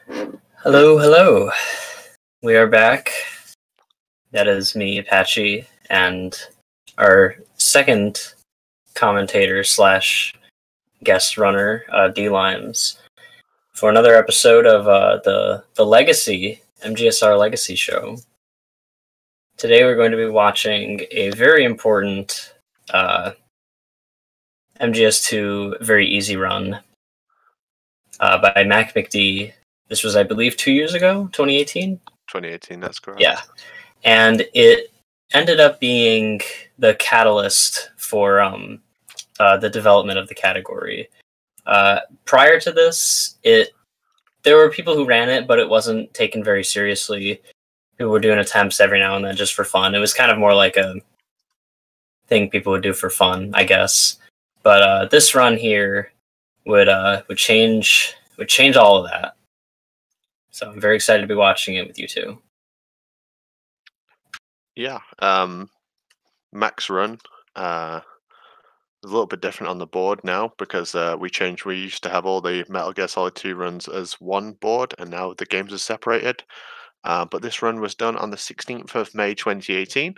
Hello, hello. We are back. That is me, Apache, and our second commentator slash guest runner, D Limes, for another episode of the Legacy MGSR Legacy show. Today we're going to be watching a very important MGS2 very easy run by MackMcD. This was, I believe, 2 years ago, 2018? 2018, that's correct. Yeah. And it ended up being the catalyst for the development of the category. Prior to this, there were people who ran it, but it wasn't taken very seriously. People were doing attempts every now and then just for fun. It was kind of more like a thing people would do for fun, I guess. But this run here would change all of that. So I'm very excited to be watching it with you two. Yeah, Max run is a little bit different on the board now because we changed. We used to have all the Metal Gear Solid 2 runs as one board, and now the games are separated. But this run was done on the 16th of May 2018.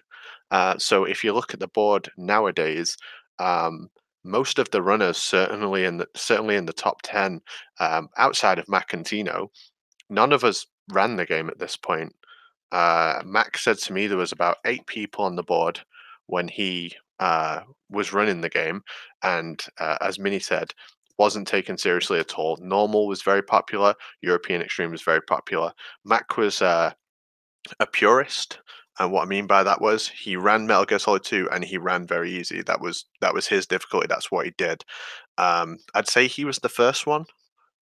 So if you look at the board nowadays, most of the runners, certainly in the top 10, outside of Mac and Tino, none of us ran the game at this point. Mac said to me there was about 8 people on the board when he was running the game, and as Minnie said, wasn't taken seriously at all. Normal was very popular. European Extreme was very popular. Mac was a purist, and what I mean by that was he ran Metal Gear Solid 2 and he ran very easy. That was his difficulty. That's what he did. I'd say he was the first one,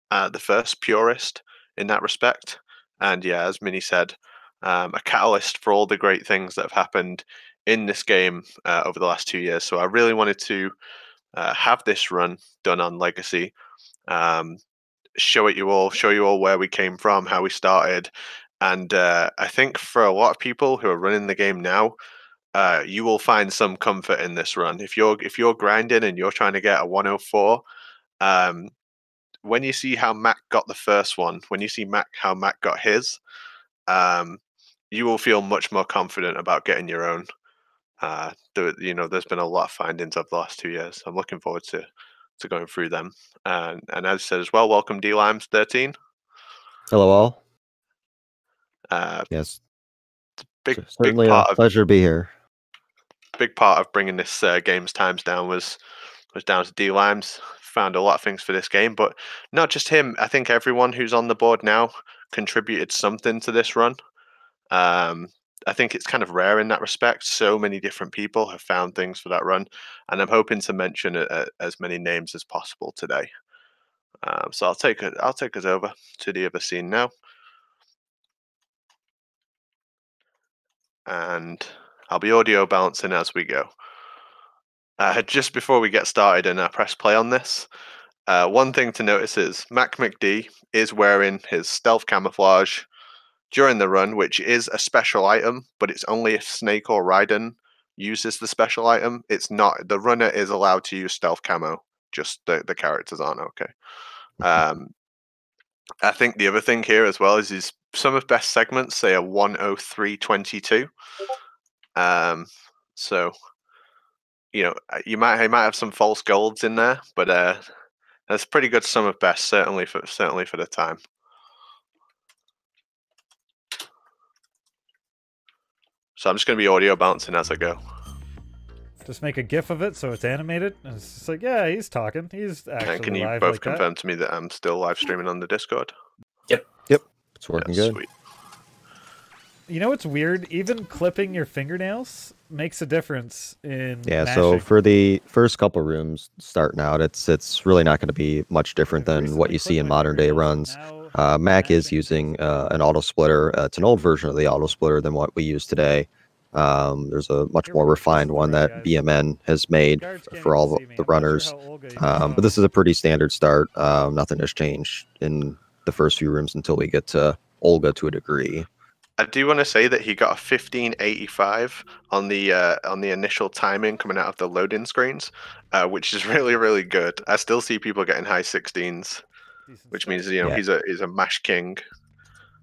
the first purist in that respect. And yeah, as Minnie said, a catalyst for all the great things that have happened in this game over the last 2 years. So I really wanted to have this run done on Legacy, show you all where we came from, how we started, and I think for a lot of people who are running the game now, you will find some comfort in this run. If you're grinding and you're trying to get a 104, when you see how Mac got the first one, when you see how Mac got his, you will feel much more confident about getting your own. There's been a lot of findings over the last 2 years. I'm looking forward to going through them. And as I said as well, welcome D Limes 13. Hello all. Yes, certainly a pleasure to be here. Big part of bringing this game's times down was down to D Limes. Found a lot of things for this game, but not just him. I think everyone who's on the board now contributed something to this run. I think it's kind of rare in that respect. So many different people have found things for that run, and I'm hoping to mention as many names as possible today. So I'll take us over to the other scene now, and I'll be audio balancing as we go. Just before we get started and I press play on this, one thing to notice is MackMcD is wearing his stealth camouflage during the run, which is a special item, but it's only if Snake or Raiden uses the special item. It's not, the runner is allowed to use stealth camo, just the characters aren't. Okay. I think the other thing here as well is some of best segments say a 103.22. So he might have some false golds in there, but that's a pretty good sum of best, certainly for the time. So I'm just going to be audio bouncing as I go. Just make a GIF of it so it's animated. And it's just like, yeah, he's talking. He's actually And can you live both like confirm to me that I'm still live streaming on the Discord? Yep. It's working good. Sweet. You know what's weird? Even clipping your fingernails makes a difference in Yeah, mashing. so for the first couple rooms starting out, it's really not going to be much different than what you see in modern day runs. Mac is using an auto splitter. It's an old version of the auto splitter than what we use today. There's a much more refined one that BMN has made for all the runners. But this is a pretty standard start. Nothing has changed in the first few rooms until we get to Olga to a degree. I do want to say that he got a 1585 on the initial timing coming out of the loading screens, which is really, really good. I still see people getting high 16s. which means he's a mash king.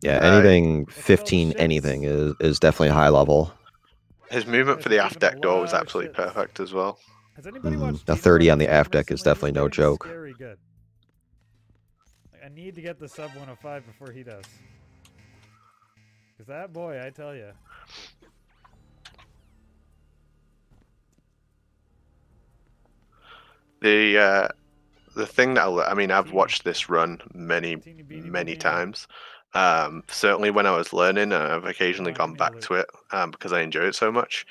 Yeah, anything 15 anything is definitely high level. His movement for the aft deck door was absolutely perfect as well. Has anybody watched a 30 on the aft deck recently? is definitely no joke. Scary good. I need to get the sub 105 before he does. Because that boy, I tell you. The thing that I've watched this run many times. Certainly when I was learning, I've occasionally gone back to it because I enjoy it so much.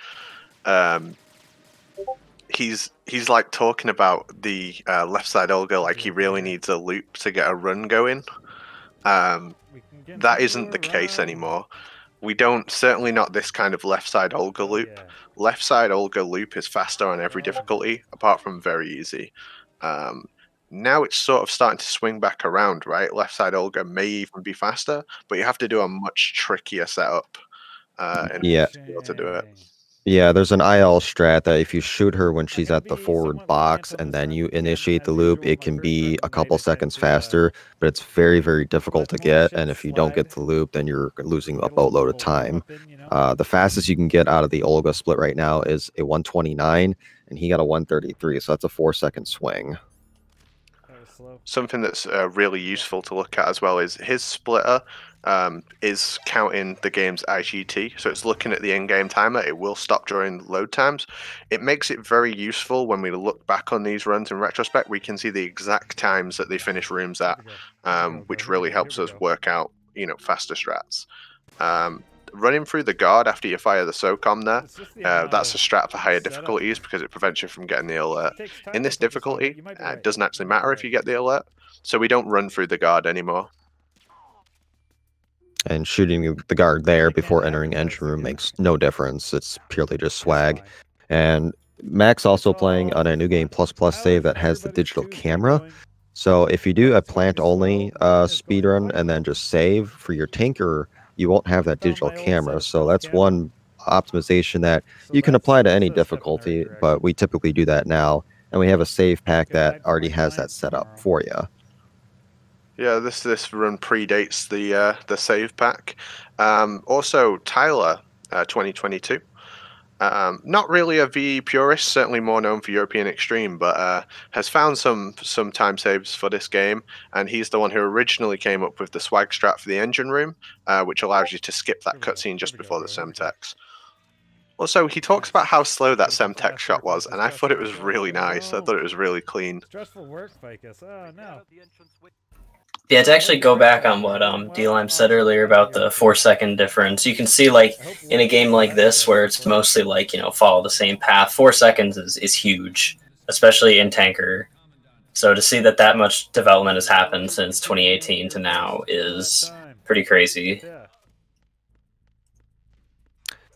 He's like talking about the left side Olga like he really needs a loop to get a run going. That isn't the case anymore. We don't, certainly not this kind of left side Olga loop. Yeah. Left side Olga loop is faster on every difficulty, apart from very easy. Now it's sort of starting to swing back around, right? Left side Olga may even be faster, but you have to do a much trickier setup in order to be able to do it. Yeah, there's an IL strat that if you shoot her when she's at the forward box and then you initiate the loop, it can be a couple seconds faster, but it's very, very difficult to get. And if you don't get the loop, then you're losing a boatload of time. The fastest you can get out of the Olga split right now is a 129, and he got a 133, so that's a 4-second swing. Something that's really useful to look at as well is his splitter is counting the game's IGT, so it's looking at the in-game timer. It will stop during load times. It makes it very useful when we look back on these runs in retrospect. We can see the exact times that they finish rooms at, which really helps us work out, faster strats. Running through the guard after you fire the SOCOM there, that's a strat for higher difficulties because it prevents you from getting the alert. In this difficulty, it doesn't actually matter if you get the alert, so we don't run through the guard anymore. And shooting the guard there before entering engine room makes no difference. It's purely just swag. And Mack's also playing on a new game plus save that has the digital camera. So if you do a plant only speedrun and then just save for your tanker, you won't have that digital camera. So that's one optimization that you can apply to any difficulty, but we typically do that now. And we have a save pack that already has that set up for you. Yeah, this run predates the save pack. Also, Tyler, 2022. Not really a VE purist, certainly more known for European Extreme, but has found some time saves for this game, and he's the one who originally came up with the swag strat for the engine room, which allows you to skip that cutscene just before the Semtex. Also, he talks about how slow that Semtex shot was, and I thought it was really nice. I thought it was really clean. Stressful work, Ficus. Oh, no. Yeah, to actually go back on what D-Lime said earlier about the 4-second difference, you can see, like, in a game like this where it's mostly, like, follow the same path, 4 seconds is huge, especially in Tanker. So to see that much development has happened since 2018 to now is pretty crazy.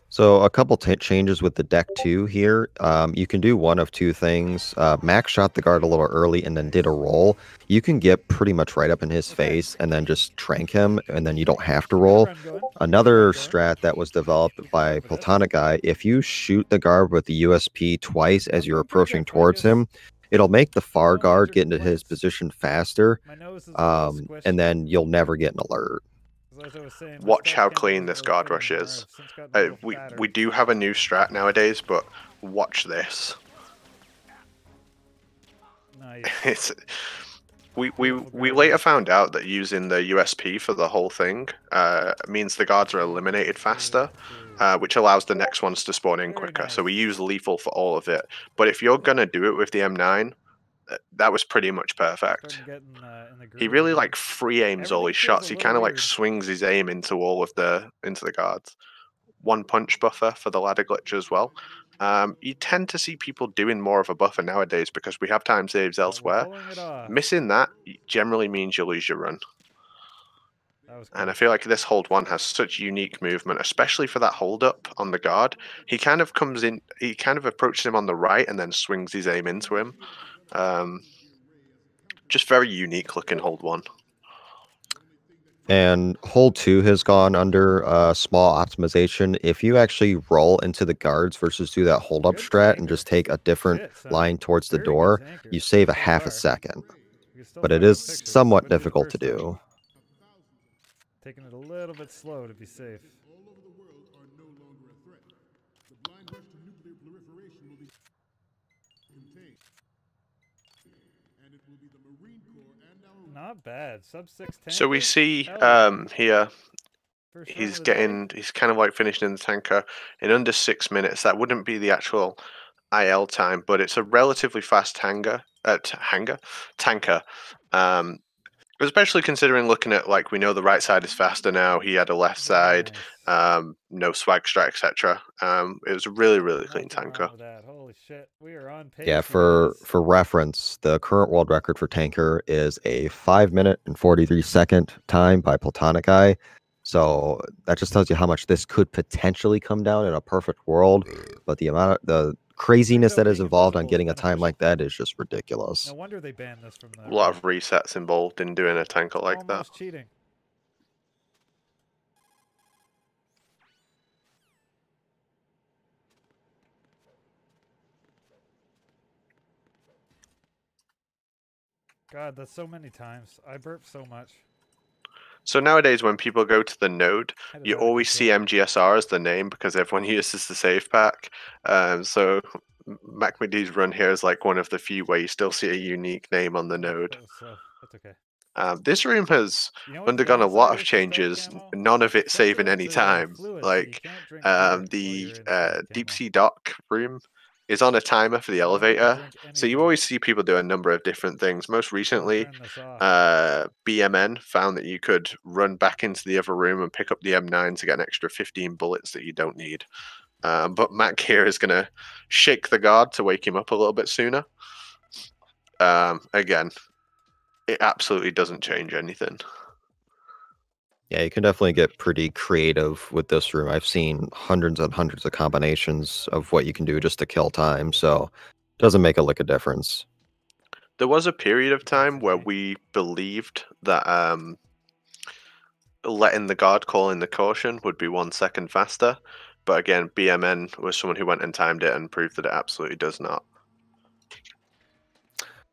So a couple changes with the deck too here. You can do one of two things. Mack shot the guard a little early and then did a roll. You can get pretty much right up in his face and then just trank him, and then you don't have to roll. Another strat that was developed by Platonic Guy, if you shoot the guard with the USP twice as you're approaching towards him, it'll make the far guard get into his position faster, and then you'll never get an alert. Watch how clean this guard rush is. We do have a new strat nowadays, but watch this. We later found out that using the USP for the whole thing means the guards are eliminated faster, which allows the next ones to spawn in quicker. So we use lethal for all of it. But if you're gonna do it with the M9, that was pretty much perfect. He really like free aims all his shots. He kind of like swings his aim into all of the guards. One punch buffer for the ladder glitch as well. You tend to see people doing more of a buffer nowadays because we have time saves elsewhere. Missing that generally means you lose your run. And I feel like this hold one has such unique movement, especially for that hold up on the guard. He kind of comes in, he kind of approaches him on the right and then swings his aim into him. Just very unique looking hold one. And hold 2 has gone under small optimization. If you actually roll into the guards versus do that hold up strat and just take a different line towards the door, you save a half a second. still but it finding is pictures, somewhat which is difficult to first time. do. Taking it a little bit slow to be safe. all over the world are no longer a threat. The blind rush to nuclear proliferation will be contained. And it will be the Marine Corps and our... Not bad. Sub-6 tanker. So we see Hell yeah. here First run he's of the day. he's kind of like finishing in the tanker in under 6 minutes. That wouldn't be the actual IL time, but it's a relatively fast tanker. Especially considering looking at, like, we know the right side is faster now. He had a left side, Nice. no swag strat, etc. It was a really, really clean Nothing tanker. wrong with that. Holy shit. We are on pace. Yeah, you for guys. reference, the current world record for tanker is a 5-minute and 43-second time by Platonic Eye. So that just tells you how much this could potentially come down in a perfect world. But the craziness that is being involved on invisible is getting a time beneficial. like that is just ridiculous. No wonder they banned this from the A lot of resets involved in doing a tanker like that. almost cheating. God, that's so many times. I burp so much. So nowadays, when people go to the node, How does you that always see control? MGSR as the name because everyone uses the save pack. So MackMcD's run here is like one of the few where you still see a unique name on the node. That was slow. That's okay. This room has You know what the undergone a lot downside of is to stealth changes, camo? none of It's it saving sensitive any to, time. fluid, so you Like can't drink beer while the you're in stealth deep camo. sea dock room is on a timer for the You're not allowed to elevator, drink so you anything. always see people do a number of different things. Most I'll recently, turn this off. BMN found that you could run back into the other room and pick up the M9 to get an extra 15 bullets that you don't need. But Mac here is going to shake the guard to wake him up a little bit sooner. Again, it absolutely doesn't change anything. Yeah, you can definitely get pretty creative with this room. I've seen hundreds and hundreds of combinations of what you can do just to kill time, so it doesn't make a lick of difference. There was a period of time where we believed that letting the guard call in the caution would be 1 second faster, but again, BMN was someone who went and timed it and proved that it absolutely does not.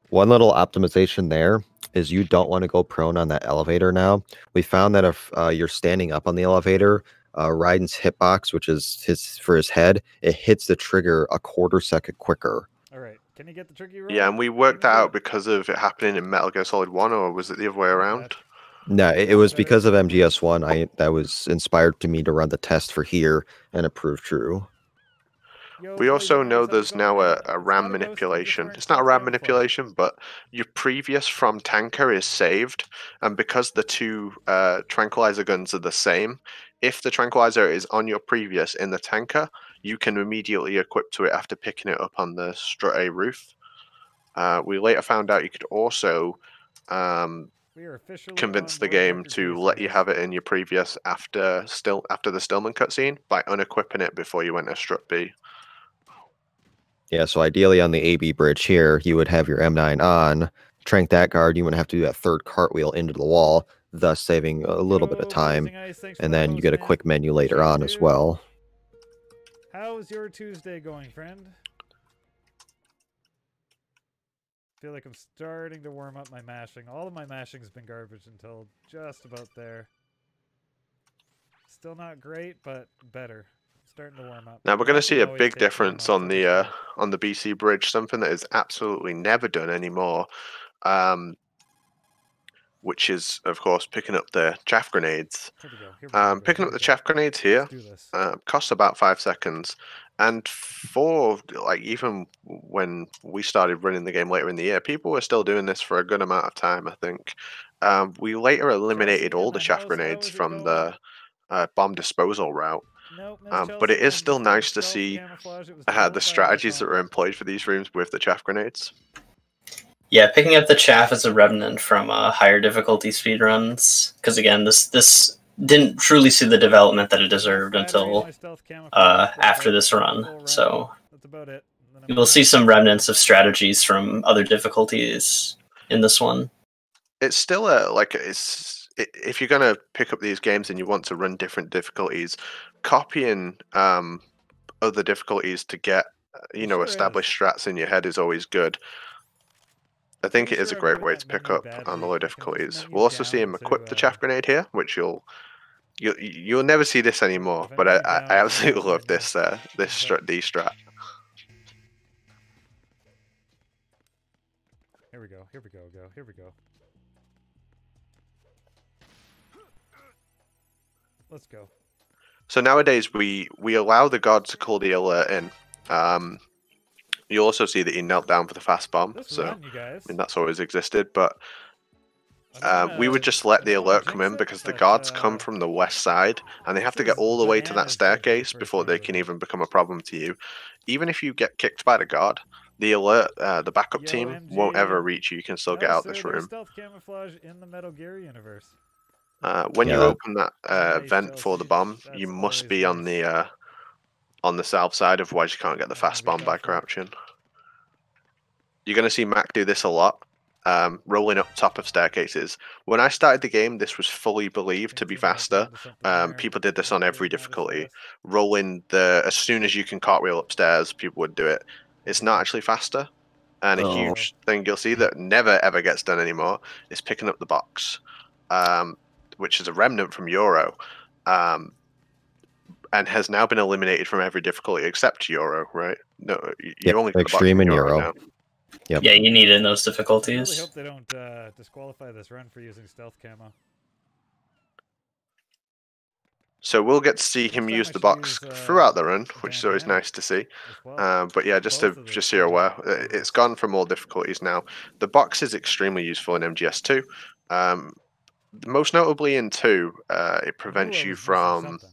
One little optimization there is you don't want to go prone on that elevator now. We found that if you're standing up on the elevator, Raiden's hitbox, which is for his head, it hits the trigger a 1/4 second quicker. All right. Can you get the tricky roll? Yeah, and we worked that out because of it happening in Metal Gear Solid 1, or was it the other way around? No, it was because of MGS1. That was inspired to me to run the test for here, and it proved true. We also know there's now a RAM manipulation. It's not a RAM manipulation, but your previous from tanker is saved, and because the two tranquilizer guns are the same, if the tranquilizer is on your previous in the tanker, you can immediately equip to it after picking it up on the strut A roof. We later found out you could also convince the game to let you have it in your previous after the Stillman cutscene by unequipping it before you went to strut B. Yeah, so ideally on the AB bridge here, you would have your M9 on, trank that guard, you wouldn't have to do that third cartwheel into the wall, thus saving a little bit of time, and then you get a quick menu later on as well. How's your Tuesday going, friend? Feel like I'm starting to warm up my mashing. All of my mashing's been garbage until just about there. Still not great, but better. Starting to warm up. Now we're going to see a big difference on the BC bridge, something that is absolutely never done anymore, which is, of course, picking up the chaff grenades. Picking up the chaff grenades here costs about 5 seconds, and for even when we started running the game later in the year, people were still doing this for a good amount of time. I think we later eliminated all the chaff grenades from the bomb disposal route. But it is still nice to see the strategies that were employed for these rooms with the chaff grenades. Yeah, picking up the chaff is a remnant from higher difficulty speedruns, because again, this didn't truly see the development that it deserved until after this run. So you will see some remnants of strategies from other difficulties in this one. It's still if you're going to pick up these games and you want to run different difficulties, copying other difficulties to get established strats in your head is always good. I think Pretty it is a sure I'm great doing way that to pick menu up on the badly. low I can just difficulties. menu We'll also see down him to, equip the chaff grenade here, which you'll never see this anymore. if I But menu I down to absolutely that love menu, this is that- D strat. Here we go. Here we go. Here we go. Let's go. So nowadays we allow the god to call the alert in. You also see that he knelt down for the fast bomb. This So run, you guys. I mean that's always existed, but I we would just let the don't wanna alert come jinx in it, because the but, guards come from the west side and they have to this get is all the way to that bananas good for the staircase first before round they of the can game. even become a problem to you. Even if you get kicked by the guard, the alert, the backup Yo, team MG. won't ever reach you. You can still get No, out sir, this there's room. stealth camouflage in the Metal Gear universe. When Yeah, you that- open that Nice, vent for the Chelsea. bomb, That's you must always be nice. on the south side, otherwise you can't get the I'm gonna fast go bomb by back here. crouching. You're going to see Mac do this a lot, rolling up top of staircases. When I started the game, this was fully believed to be Think he might faster. into something there. People did this on Maybe every not as difficulty. fast. Rolling as soon as you can cartwheel upstairs, people would do it. It's not actually faster. And a Oh. huge thing you'll see that never ever gets done anymore is picking up the box, which is a remnant from Euro. And has now been eliminated from every difficulty except Euro, right? No, you Yep, only got the box extreme in and Euro Euro. now. Yep. Yeah, you need it in those I really difficulties. hope they don't disqualify this run for using stealth camo. So we'll get to see him Next time use I the should box use, throughout the run, which is always bandana nice to see. as well. But yeah, just Both of those so you're aware, things. it's gone from all difficulties now. The box is extremely useful in MGS2. Most notably in 2, it I knew I prevents you was missing from something.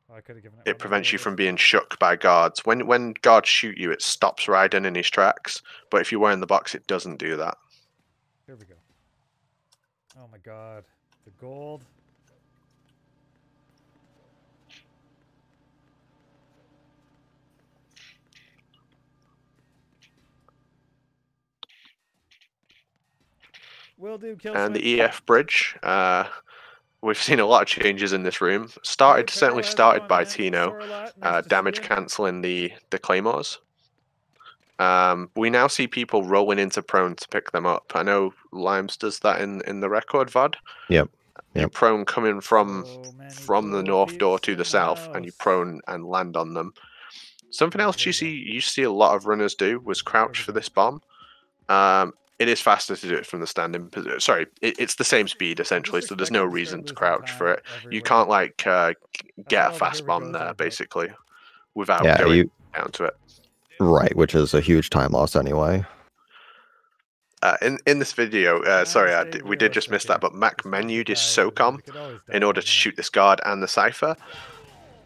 Oh, I could have given it one more prevents you bullet. from being shook by guards. When guards shoot you, it stops Raiden in his tracks. But if you're wearing the box, it doesn't do that. Here we go. Oh my god. The gold. Will do, kill And switch. the EF bridge, we've seen a lot of changes in this room. Hey, Certainly Peril, how's it started going, by man? Tino, Sure a lot. Nice to see damage ya. canceling the claymores. We now see people rolling into prone to pick them up. I know Limes does that in the record VOD. Yep. You Yep. prone coming from So many the cool north door peeps to the in south, and you house. prone and land on them. Something Alright, else here we go. you see a lot of runners do was crouch we for go. this bomb. It is faster to do it from the standing position. Sorry, it's the same speed essentially, so there's no expected to reason start to losing crouch for time it. You everywhere. can't like get all a the fast here we bomb goes there I've got. basically without Yeah, going down to it. right, which is a huge time loss anyway. In this video, sorry, Stay we did just miss realistic that, but here. Just wanted MackMcD to is die a little bit. SOCOM It could always die in order on to that. shoot this guard and the Cypher.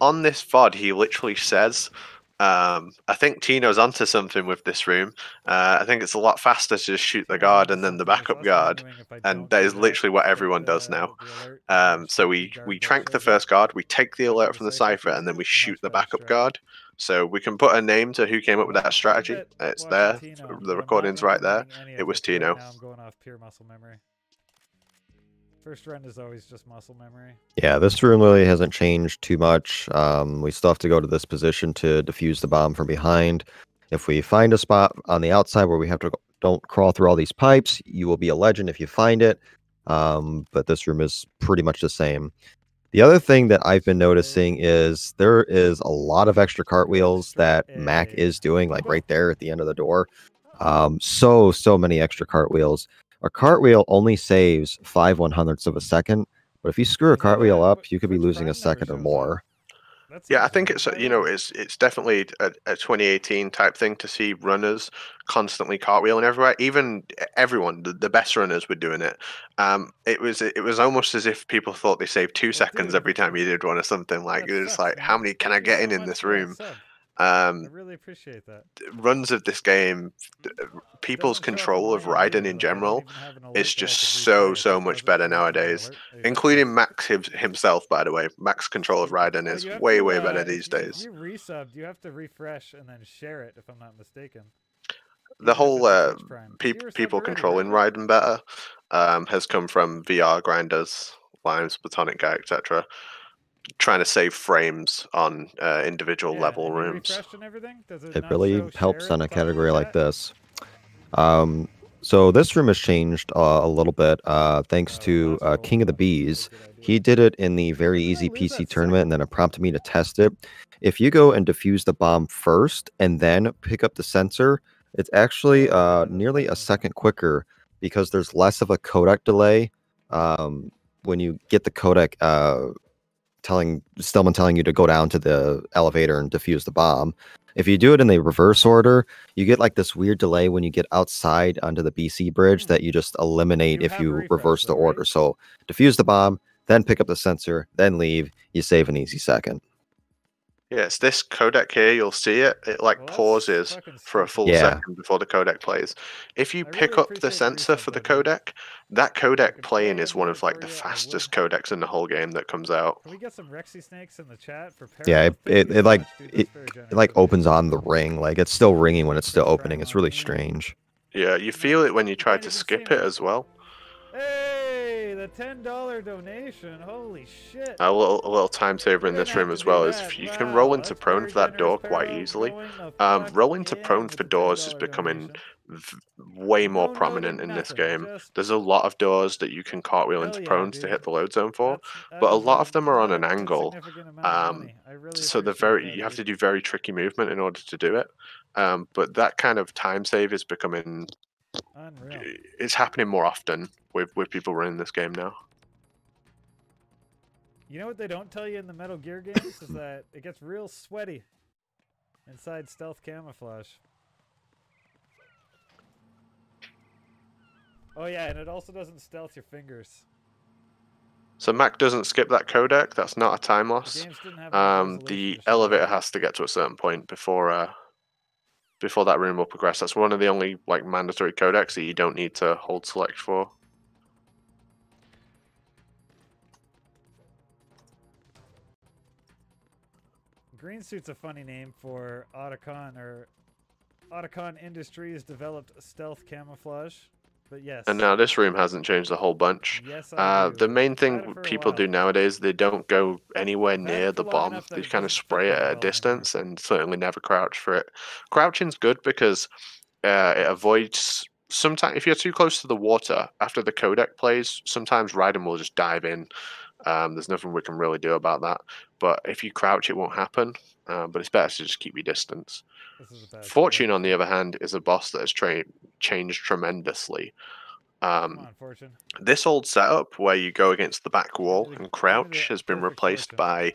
On this VOD, he literally says, I think Tino's onto something with this room. I think it's a lot faster to just shoot the Tino's guard onto and then the something. There's backup less guard. menuing if I And don't that do is literally what Get everyone does now. the alert and So shoot the we guard that trank the shows first up guard, we take the after alert the from the Cypher Cypher, and then we fuses. shoot Much the better backup strat. guard. So we can put a name to who came up with Well, that took a strategy. bit It's watching there. Tino, The but I'm not recording's right there. implementing any It of was this right Tino. now. I'm going off pure muscle memory. First run is always just muscle memory. Yeah, this room really hasn't changed too much. We still have to go to this position to defuse the bomb from behind. If we find a spot on the outside where we have to don't crawl through all these pipes, you will be a legend if you find it. But this room is pretty much the same. The other thing that I've been noticing is there is a lot of extra cartwheels that Mac is doing, like right there at the end of the door. So many extra cartwheels. A cartwheel only saves 5/100ths of a second, but if you screw a cartwheel up, you could be losing a second or more. Yeah, I think it's it's definitely a 2018 type thing to see runners constantly cartwheeling everywhere. Even everyone, the best runners were doing it. It was almost as if people thought they saved 2 seconds every time you did one or something. Like it was like, how many can I get in this room? I really appreciate that. Runs of this game, people's control of Raiden in general is just so much better nowadays, including Max himself, by the way. Max control of Raiden is way better these days. If you resubbed, you have to refresh and then share it, if I'm not mistaken. The Even if whole it's a Twitch Prime. You were people subbed already, controlling right? Raiden better has come from VR grinders, Limes, Platonic Guy, etc. Trying to save frames on individual level and you rooms. refreshed and everything? Does it It not really show helps share on at a the top of category the like chat? this. So this room has changed a little bit thanks to King of the Bees. He did it in the very easy PC tournament, and then it prompted me to test it. If you go and defuse the bomb first and then pick up the sensor, it's actually nearly a second quicker because there's less of a codec delay when you get the codec telling you to go down to the elevator and defuse the bomb. If you do it in the reverse order, you get like this weird delay when you get outside onto the BC bridge that you just eliminate if you reverse the order. So defuse the bomb, then pick up the sensor, then leave. You save an easy second. Yeah, it's this codec here. You'll see it. It like pauses for a full second before the codec plays. If you pick up the sensor for the codec, that codec playing is one of like the fastest codecs in the whole game that comes out. Can we get some Rexy snakes in the chat for Yeah, it like opens on the ring. Like it's still ringing when it's still opening. It's really strange. Yeah, you feel it when you try to skip it as well. Hey, the $10 donation. Holy shit. A little time saver in this room as well is if you can roll into prone for that door quite easily. Rolling to prone for doors is becoming way more prominent in this game. There's a lot of doors that you can cartwheel into prones to hit the load zone for, but a lot of them are on an angle. So you have to do very tricky movement in order to do it. But that kind of time save is becoming unreal. It's happening more often with people running this game now. You know what they don't tell you in the Metal Gear games is that it gets real sweaty inside stealth camouflage. Oh yeah, and it also doesn't stealth your fingers. So Mac doesn't skip that codec. That's not a time loss. The elevator has to get to a certain point before that room will progress. That's one of the only like mandatory codecs that you don't need to hold select for. Green Suit's a funny name for Otacon, or Otacon Industries developed stealth camouflage. But yes. And now this room hasn't changed a whole bunch. Yes, the main thing people do nowadays, they don't go anywhere near the bomb. They kind of spray it at a distance and certainly never crouch for it. Crouching's good because it avoids... Sometimes, if you're too close to the water, after the codec plays, sometimes Raiden will just dive in. There's nothing we can really do about that. But if you crouch, it won't happen. But it's better to just keep your distance. Fortune, on the other hand, is a boss that has changed tremendously. This old setup where you go against the back wall and crouch has been replaced by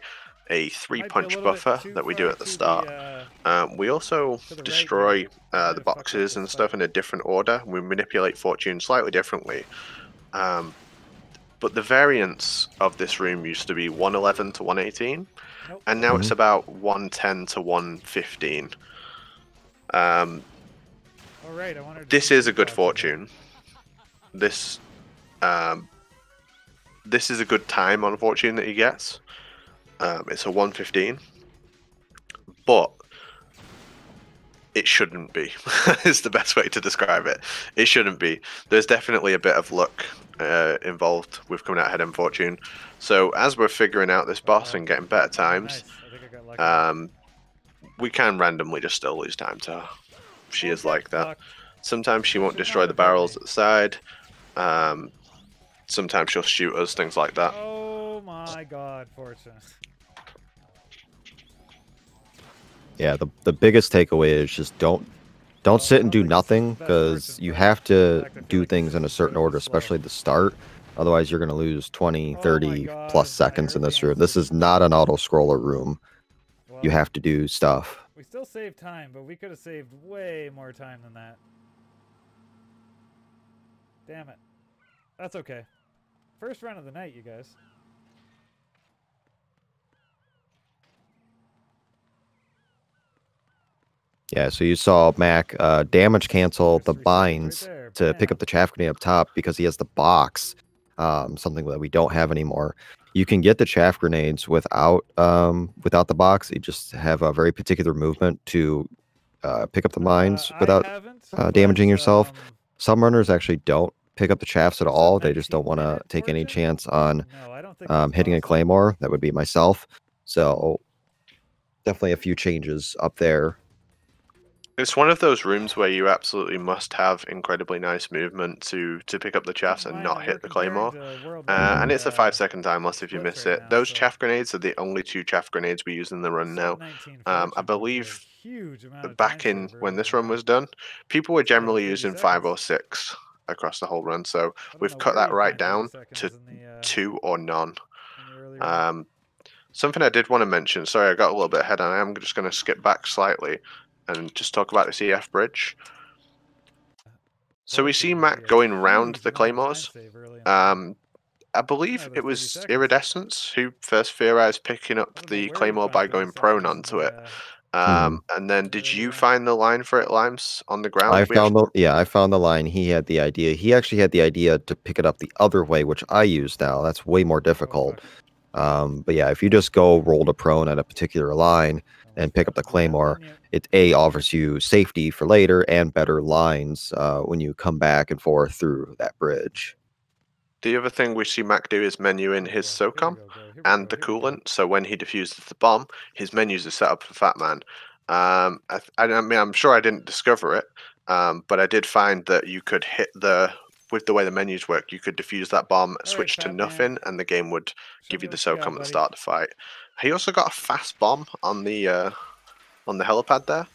a 3-punch buffer that we do at the start. We also destroy the boxes and stuff in a different order. We manipulate Fortune slightly differently. But the variance of this room used to be 111 to 118, and now it's about 110 to 115. This is a good Fortune. This is a good time on Fortune that he gets. It's a 115, but it shouldn't be. Is the best way to describe it. It shouldn't be. There's definitely a bit of luck involved with coming out ahead in Fortune. So as we're figuring out this boss and getting better times, we can randomly just still lose time to her. She is like that. Sometimes she won't destroy the barrels at the side. Sometimes she'll shoot us, things like that. Oh my god, Fortune. Yeah, the biggest takeaway is just don't sit and do nothing, because you have to do things in a certain order, especially the start. Otherwise, you're going to lose 20, 30 plus seconds in this room. This is not an auto-scroller room. You have to do stuff. We still saved time, but we could have saved way more time than that. Damn it. That's okay. First round of the night, you guys. Yeah, so you saw Mac damage cancel the binds to pick up the chaff grenade up top because he has the box, something that we don't have anymore. You can get the chaff grenades without the box. You just have a very particular movement to pick up the mines without damaging yourself. Some runners actually don't pick up the chaffs at all. They just don't want to take any chance on hitting a claymore. That would be myself. So definitely a few changes up there. It's one of those rooms where you absolutely must have incredibly nice movement to pick up the chaffs and not hit the claymore. And it's a 5-second time loss if you miss it. Those chaff grenades are the only 2 chaff grenades we use in the run now. I believe back in when this run was done, people were generally using 5 or 6 across the whole run. So we've cut that right down to 2 or none. Something I did want to mention, sorry I got a little bit ahead, and I am just going to skip back slightly and just talk about this EF bridge. So we see Mac going round the claymores. I believe it was Iridescence who first theorized picking up the claymore by going prone onto it. And then did you find the line for it, Limes, on the ground? I found the line. He had the idea. He actually had the idea to pick it up the other way, which I use now. That's way more difficult. But yeah, if you just go roll to prone at a particular line and pick up the claymore, it offers you safety for later and better lines when you come back and forth through that bridge. The other thing we see Mac do is menu in his SOCOM and the coolant. So when he defuses the bomb, his menus are set up for Fat Man. I mean, I'm sure I didn't discover it, but I did find that you could hit with the way the menus work, you could defuse that bomb, switch to nothing, and the game would give you the SOCOM at the start of the fight. He also got a fast bomb on the helipad there.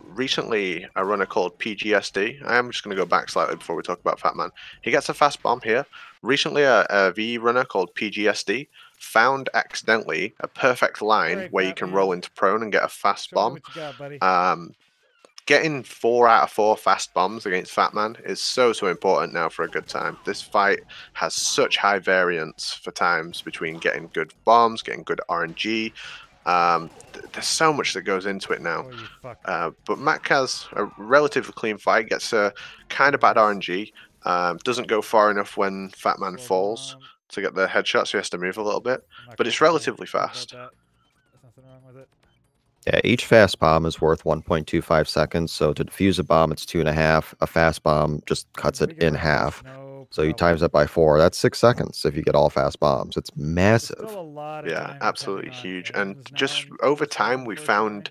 Recently, a runner called PGSD. I am just going to go back slightly before we talk about Fat Man. He gets a fast bomb here. Recently, a VE runner called PGSD found accidentally a perfect line where you can roll into prone and get a fast bomb. Getting 4 out of 4 fast bombs against Fat Man is so important now for a good time. This fight has such high variance for times between getting good bombs, getting good RNG. There's so much that goes into it now. But Mac has a relatively clean fight, gets a kind of bad RNG, doesn't go far enough when Fat Man falls to get the headshot, so he has to move a little bit. But it's relatively fast. There's nothing wrong with it. Yeah, each fast bomb is worth 1.25 seconds. So to defuse a bomb, it's 2.5. A fast bomb just cuts it in half. So you times that by 4. That's 6 seconds if you get all fast bombs. It's massive. Yeah, absolutely huge. And just over time, we found,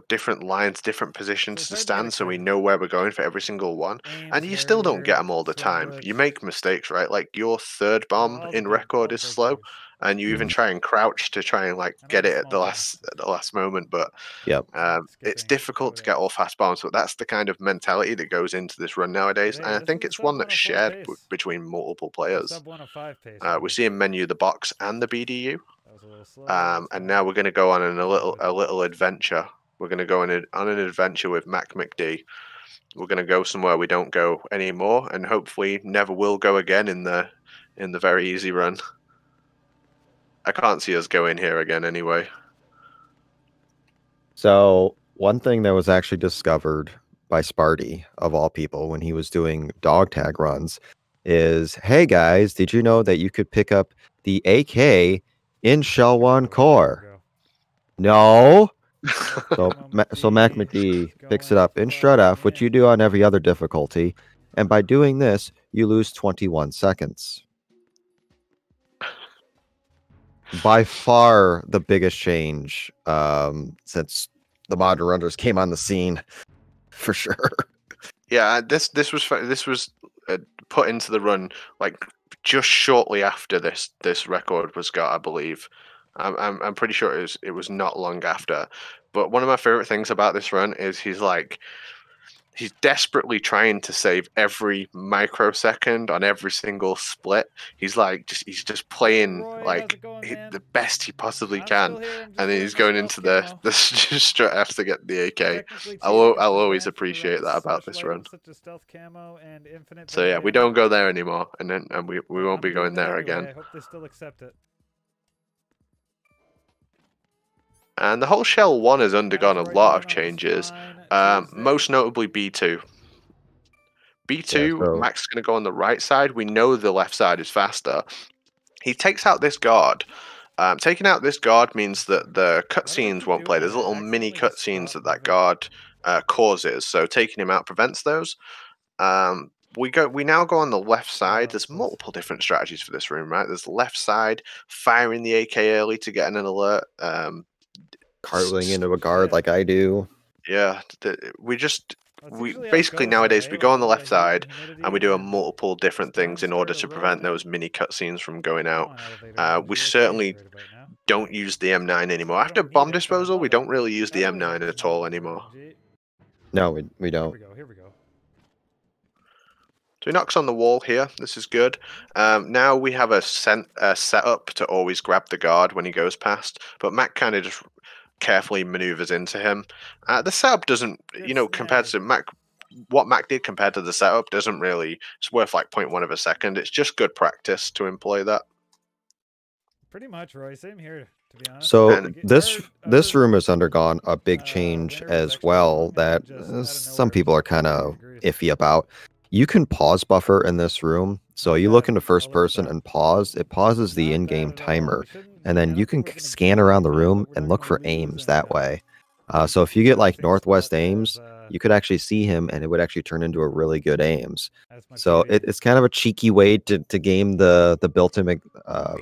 different lines, different positions to stand, so we know where we're going for every single one. And you still don't get them all the time. You make mistakes, right? Like your 3rd bomb in record is slow, and you even try and crouch to try and get it at the last moment. But it's difficult to get all fast bombs. But that's the kind of mentality that goes into this run nowadays, and I think it's one that's shared between multiple players. We see him menu the box and the BDU, and now we're going to go on a little adventure. We're going to go on an adventure with MackMcD. We're going to go somewhere we don't go anymore, and hopefully never will go again in the very easy run. I can't see us going here again anyway. So one thing that was actually discovered by Sparty, of all people, when he was doing dog tag runs is, hey guys, did you know that you could pick up the AK in Shell 1 core? No. So MackMcD picks it up in Strut F, which you do on every other difficulty, and by doing this, you lose 21 seconds. By far the biggest change since the modern runners came on the scene, for sure. Yeah, this was put into the run just shortly after this record was got, I believe. I'm pretty sure it was not long after. But one of my favorite things about this run is he's desperately trying to save every microsecond on every single split. He's just playing the best he possibly can, and then he's going into the strut F to get the AK. I'll always appreciate that about this run. So yeah, we don't go there anymore, and we won't be going there again. I hope they still accept it. And the whole Shell 1 has undergone a lot of changes, most notably B2. B2, Mac's going to go on the right side. We know the left side is faster. He takes out this guard. Taking out this guard means that the cutscenes won't play. There's little mini cutscenes that guard causes, so taking him out prevents those. We now go on the left side. There's multiple different strategies for this room, right? There's the left side, firing the AK early to get an alert. Cartwheeling into a guard like I do. Yeah, we That's usually how it basically goes, though, nowadays eh? we go on the With left heat side humidity and we do a and multiple different things in storms order starting to roll prevent in. those mini cutscenes from going Come out. on, elevator We energy, okay, certainly right about now. don't use the M9 anymore. I After don't bomb need it, but I disposal, love we it. don't really use the M9 Elevators at all need more anymore. energy. No, we Here don't. we go. Here we go. So he knocks on the wall here. This is good. Now we have a setup to always grab the guard when he goes past, but Mac kind of just carefully maneuvers into him. The setup doesn't, Good you know, compared snag. to Mac, what Mac did compared to the setup doesn't really. It's worth like 0.1 of a second. It's just good practice to employ that. Pretty much, Roy. Same here, to be honest. So And this room has undergone a big change winter was as actually well long, and that then just out of some nowhere, people are just kind of 30 degrees. iffy about. You can pause buffer in this room. So you Yeah, look into I'll first look at person that. and pause. It pauses the Not in-game bad at all. timer, We shouldn't and then panic. you can We're gonna scan gain around the time, room but we're and not look gonna for lose aims any that time. way. So if you get like Same northwest spot aims, as, you could actually see him, and it would actually turn into a really good aims. as my So TV. it's kind of a cheeky way to game the built-in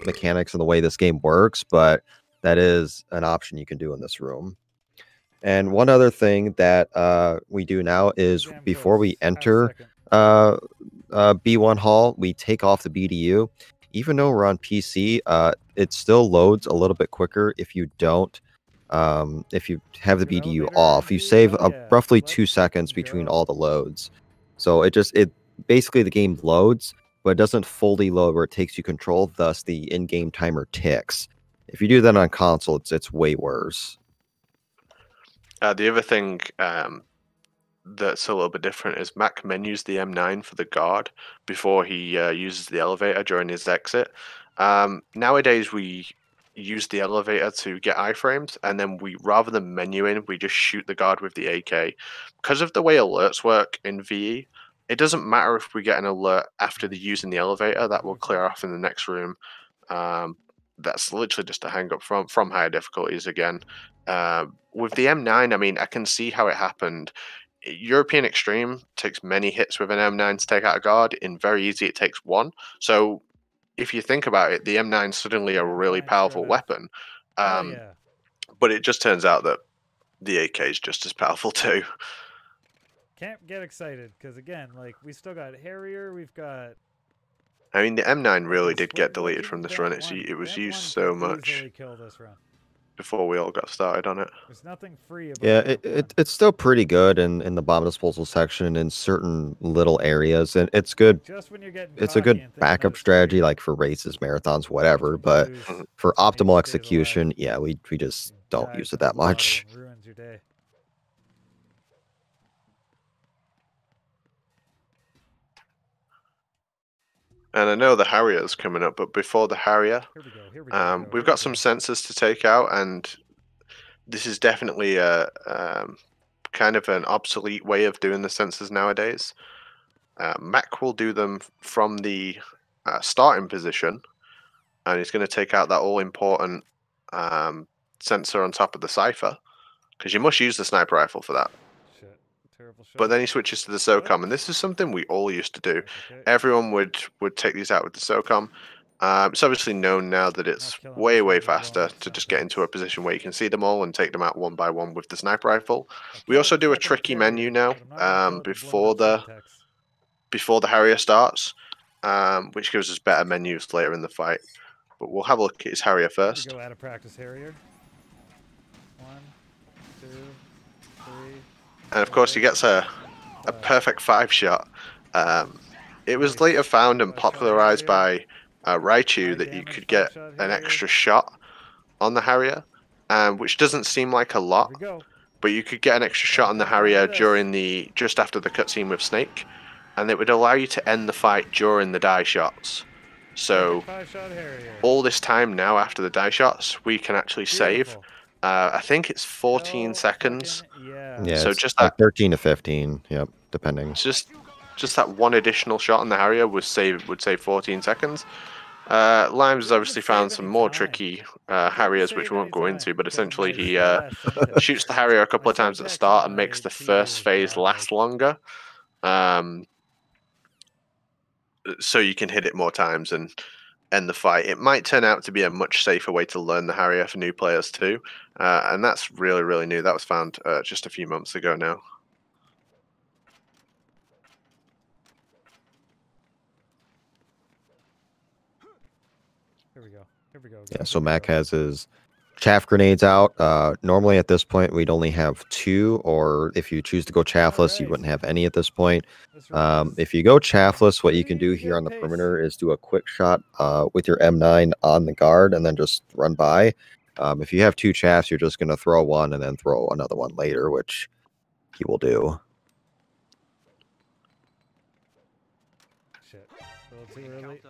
mechanics and the way this game works, but that is an option you can do in this room. And one other thing that we do now is Too damn before we close. Half enter second. B1 Hall, we take off the BDU. Even though we're on PC, it still loads a little bit quicker if you don't. If you have the Good BDU elevator off, you energy. save Hell yeah. roughly Let's 2 seconds fucking between go. all the loads. So it basically the game loads, but it doesn't fully load where it takes you control. Thus, the in-game timer ticks. If you do that on console, it's way worse. the other thing that's a little bit different is Mac menus the M9 for the guard before he uses the elevator during his exit. Nowadays, we use the elevator to get iframes, and then rather than menuing, we just shoot the guard with the AK. Because of the way alerts work in VE, it doesn't matter if we get an alert after using the elevator, that will clear off in the next room. That's literally just a hang up from higher difficulties again. With the M9, I mean, I can see how it happened. European Extreme takes many hits with an M9 to take out a guard. In very easy, it takes one. So if you think about it, the M9 is suddenly a really powerful weapon. Yeah. But it just turns out that the AK is just as powerful too. Can't get excited because again, like we still got Harrier. We've got. I mean, the M9 really the did get split deleted rookie, from this Vent run. 1. It was Vent used 1 so could much easily kill this run. before we all got started on it. There's nothing free about Yeah, Vent 1. it's still pretty good in the bomb disposal section in certain little areas, and it's good. Just when you're getting It's a cocky good and thinking that backup it's strategy, free, like for races, marathons, bunch whatever. of But blues for and he optimal stays execution, alive. yeah, we just He don't dives use it into that the bottle much. and ruins your day. And I know the Harrier's coming up, but before the Harrier, Here we go. Here we go. we've got some sensors to take out, and this is definitely a kind of an obsolete way of doing the sensors nowadays. Mac will do them from the starting position, and he's going to take out that all-important sensor on top of the Cypher, because you must use the sniper rifle for that. Shit. Terrible shot. But then he switches to the SOCOM, and this is something we all used to do. Okay. Everyone would take these out with the SOCOM. It's obviously known now that it's killing way, this way one, but blowing faster up to just something. get into a position where you can see them all and take them out one by one with the sniper rifle. I We also killed do a fucking tricky Harrier, menu now but I'm not gonna kill it with before blown up the Harrier starts, which gives us better menus later in the fight. But we'll have a look at his Harrier Here we first. go out of practice, Harrier. 1, 2, 3. And of course, he gets a perfect 5-shot. It was later found and popularized by Raichu that you could get an extra shot on the Harrier, which doesn't seem like a lot, Here we go. but you could get an extra shot on the Harrier during just after the cutscene with Snake, and it would allow you to end the fight during the die shots. So all this time now after the die shots, we can actually save. I think it's 14 seconds. Yeah, so it's just like that 13 to 15. Yep, depending. just that one additional shot on the Harrier would save 14 seconds. Limes has obviously found some more tricky Harriers, which we won't go into, but essentially he shoots the Harrier a couple of times at the start and makes the first phase last longer. So you can hit it more times, and end the fight. It might turn out to be a much safer way to learn the Harrier for new players too, and that's really, really new. That was found just a few months ago now. Here we go. Here we go. Yeah, so Mac has his chaff grenades out. Normally at this point, we'd only have 2, or if you choose to go chaffless, you wouldn't have any at this point. If you go chaffless, what you can do here on the perimeter is do a quick shot with your M9 on the guard and then just run by. If you have 2 chaffs, you're just going to throw one and then throw another one later, which he will do. Shit. A little too early.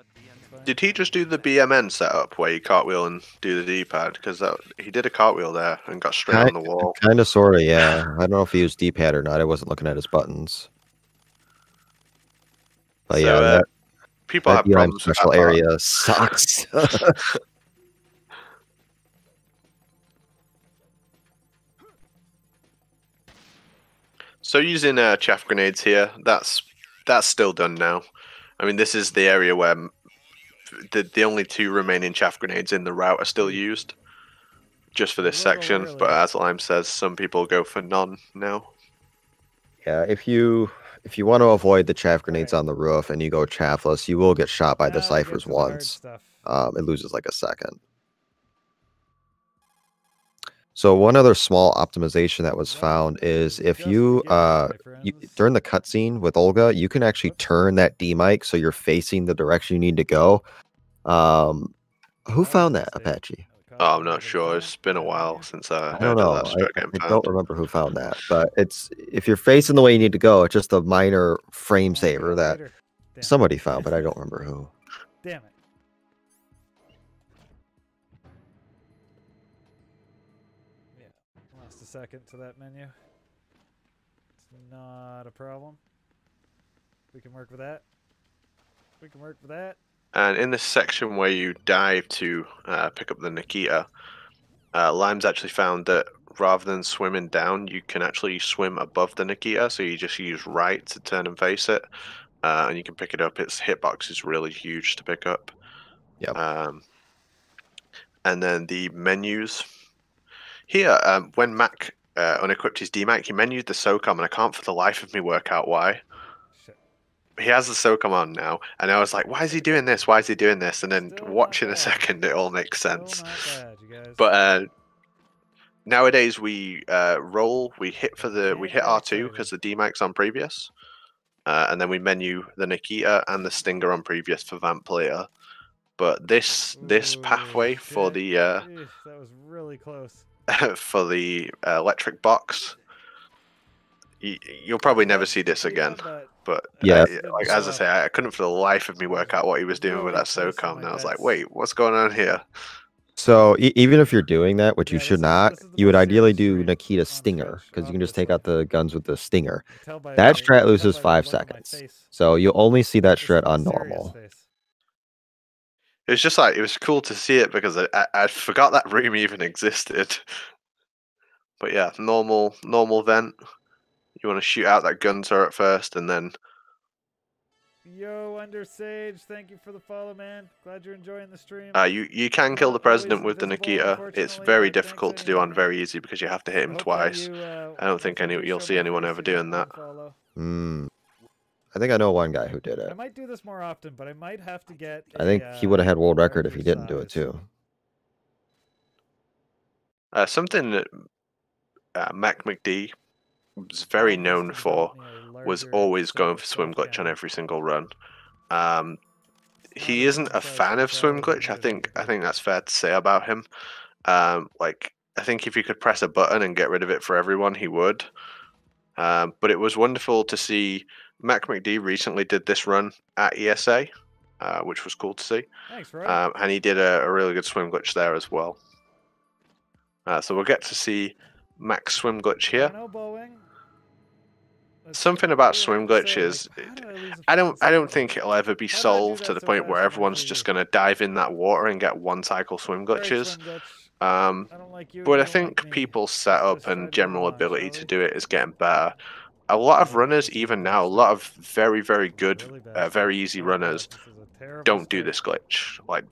Did he just do the BMN setup where you cartwheel and do the D-pad? Because he did a cartwheel there and got straight on the wall. Kind of, sort of, yeah. I don't know if he used D-pad or not. I wasn't looking at his buttons. But So, yeah, that people have problems with special that area sucks. So using chaff grenades here, that's still done now. I mean, this is the area where the only 2 remaining chaff grenades in the route are still used, just for this section. But as Lime says, some people go for none now. Yeah, if you want to avoid the chaff grenades on the roof and you go chaffless, you will get shot by the ciphers once. It loses like a second. So one other small optimization that was found is if you during the cutscene with Olga, you can actually turn that D mic so you're facing the direction you need to go. Who found that, Apache? Oh, I'm not sure. It's been a while since I don't know. I don't remember who found that, but if you're facing the way you need to go, it's just a minor frame saver that somebody found, but I don't remember who. Damn it. Lost a second to that menu. It's not a problem. We can work with that. We can work with that. And in this section where you dive to pick up the Nikita, Lime's actually found that rather than swimming down, you can actually swim above the Nikita. So you just use right to turn and face it, and you can pick it up. Its hitbox is really huge to pick up. Yep. And then the menus. Here, when Mac unequipped his DMAC, he menued the SOCOM, and I can't for the life of me work out why. Shit. He has the SOCOM on now, and I was like, why is he doing this? Why is he doing this? And then watching a second, it all makes sense. Still not bad, you guys. But nowadays we roll, we hit R2 because the DMAC's on previous, and then we menu the Nikita and the Stinger on previous for Vamp player. But this pathway for the that was really close. for the electric box, you'll probably never see this again. But yeah, like as I say, I couldn't for the life of me work out what he was doing with that SOCOM. And I was like, wait, what's going on here? So even if you're doing that, which you should not, you would ideally do Nikita Stinger, because you can just take out the guns with the Stinger. That strat loses 5 seconds. So you'll only see that strat on normal. It was just like, it was cool to see it because I forgot that room even existed. But yeah, normal vent. You want to shoot out that gun turret first, and then... Yo, Undersage, thank you for the follow, man. Glad you're enjoying the stream. You can kill the president with the Nikita. It's very difficult to do on very easy because you have to hit him twice. I don't think you'll see anyone ever doing that. I think I know one guy who did it. I might do this more often, but I might have to get. I think he would have had world record if he didn't do it too. Something that MackMcD was very known for was always going for swim glitch on every single run. He isn't a fan of swim glitch. I think that's fair to say about him. Like, I think if he could press a button and get rid of it for everyone, he would. But it was wonderful to see. MackMcD recently did this run at ESA, which was cool to see. Thanks, Roy. And he did a really good swim glitch there as well. So we'll get to see Mack's swim glitch here. Something about swim glitch is, I don't think it'll ever be solved to the point where everyone's just going to dive in that water and get one cycle swim glitches. But I think people's setup and general ability to do it is getting better. A lot of runners, even now, a lot of very, very good, very easy runners Terrible don't do start. this glitch. Like,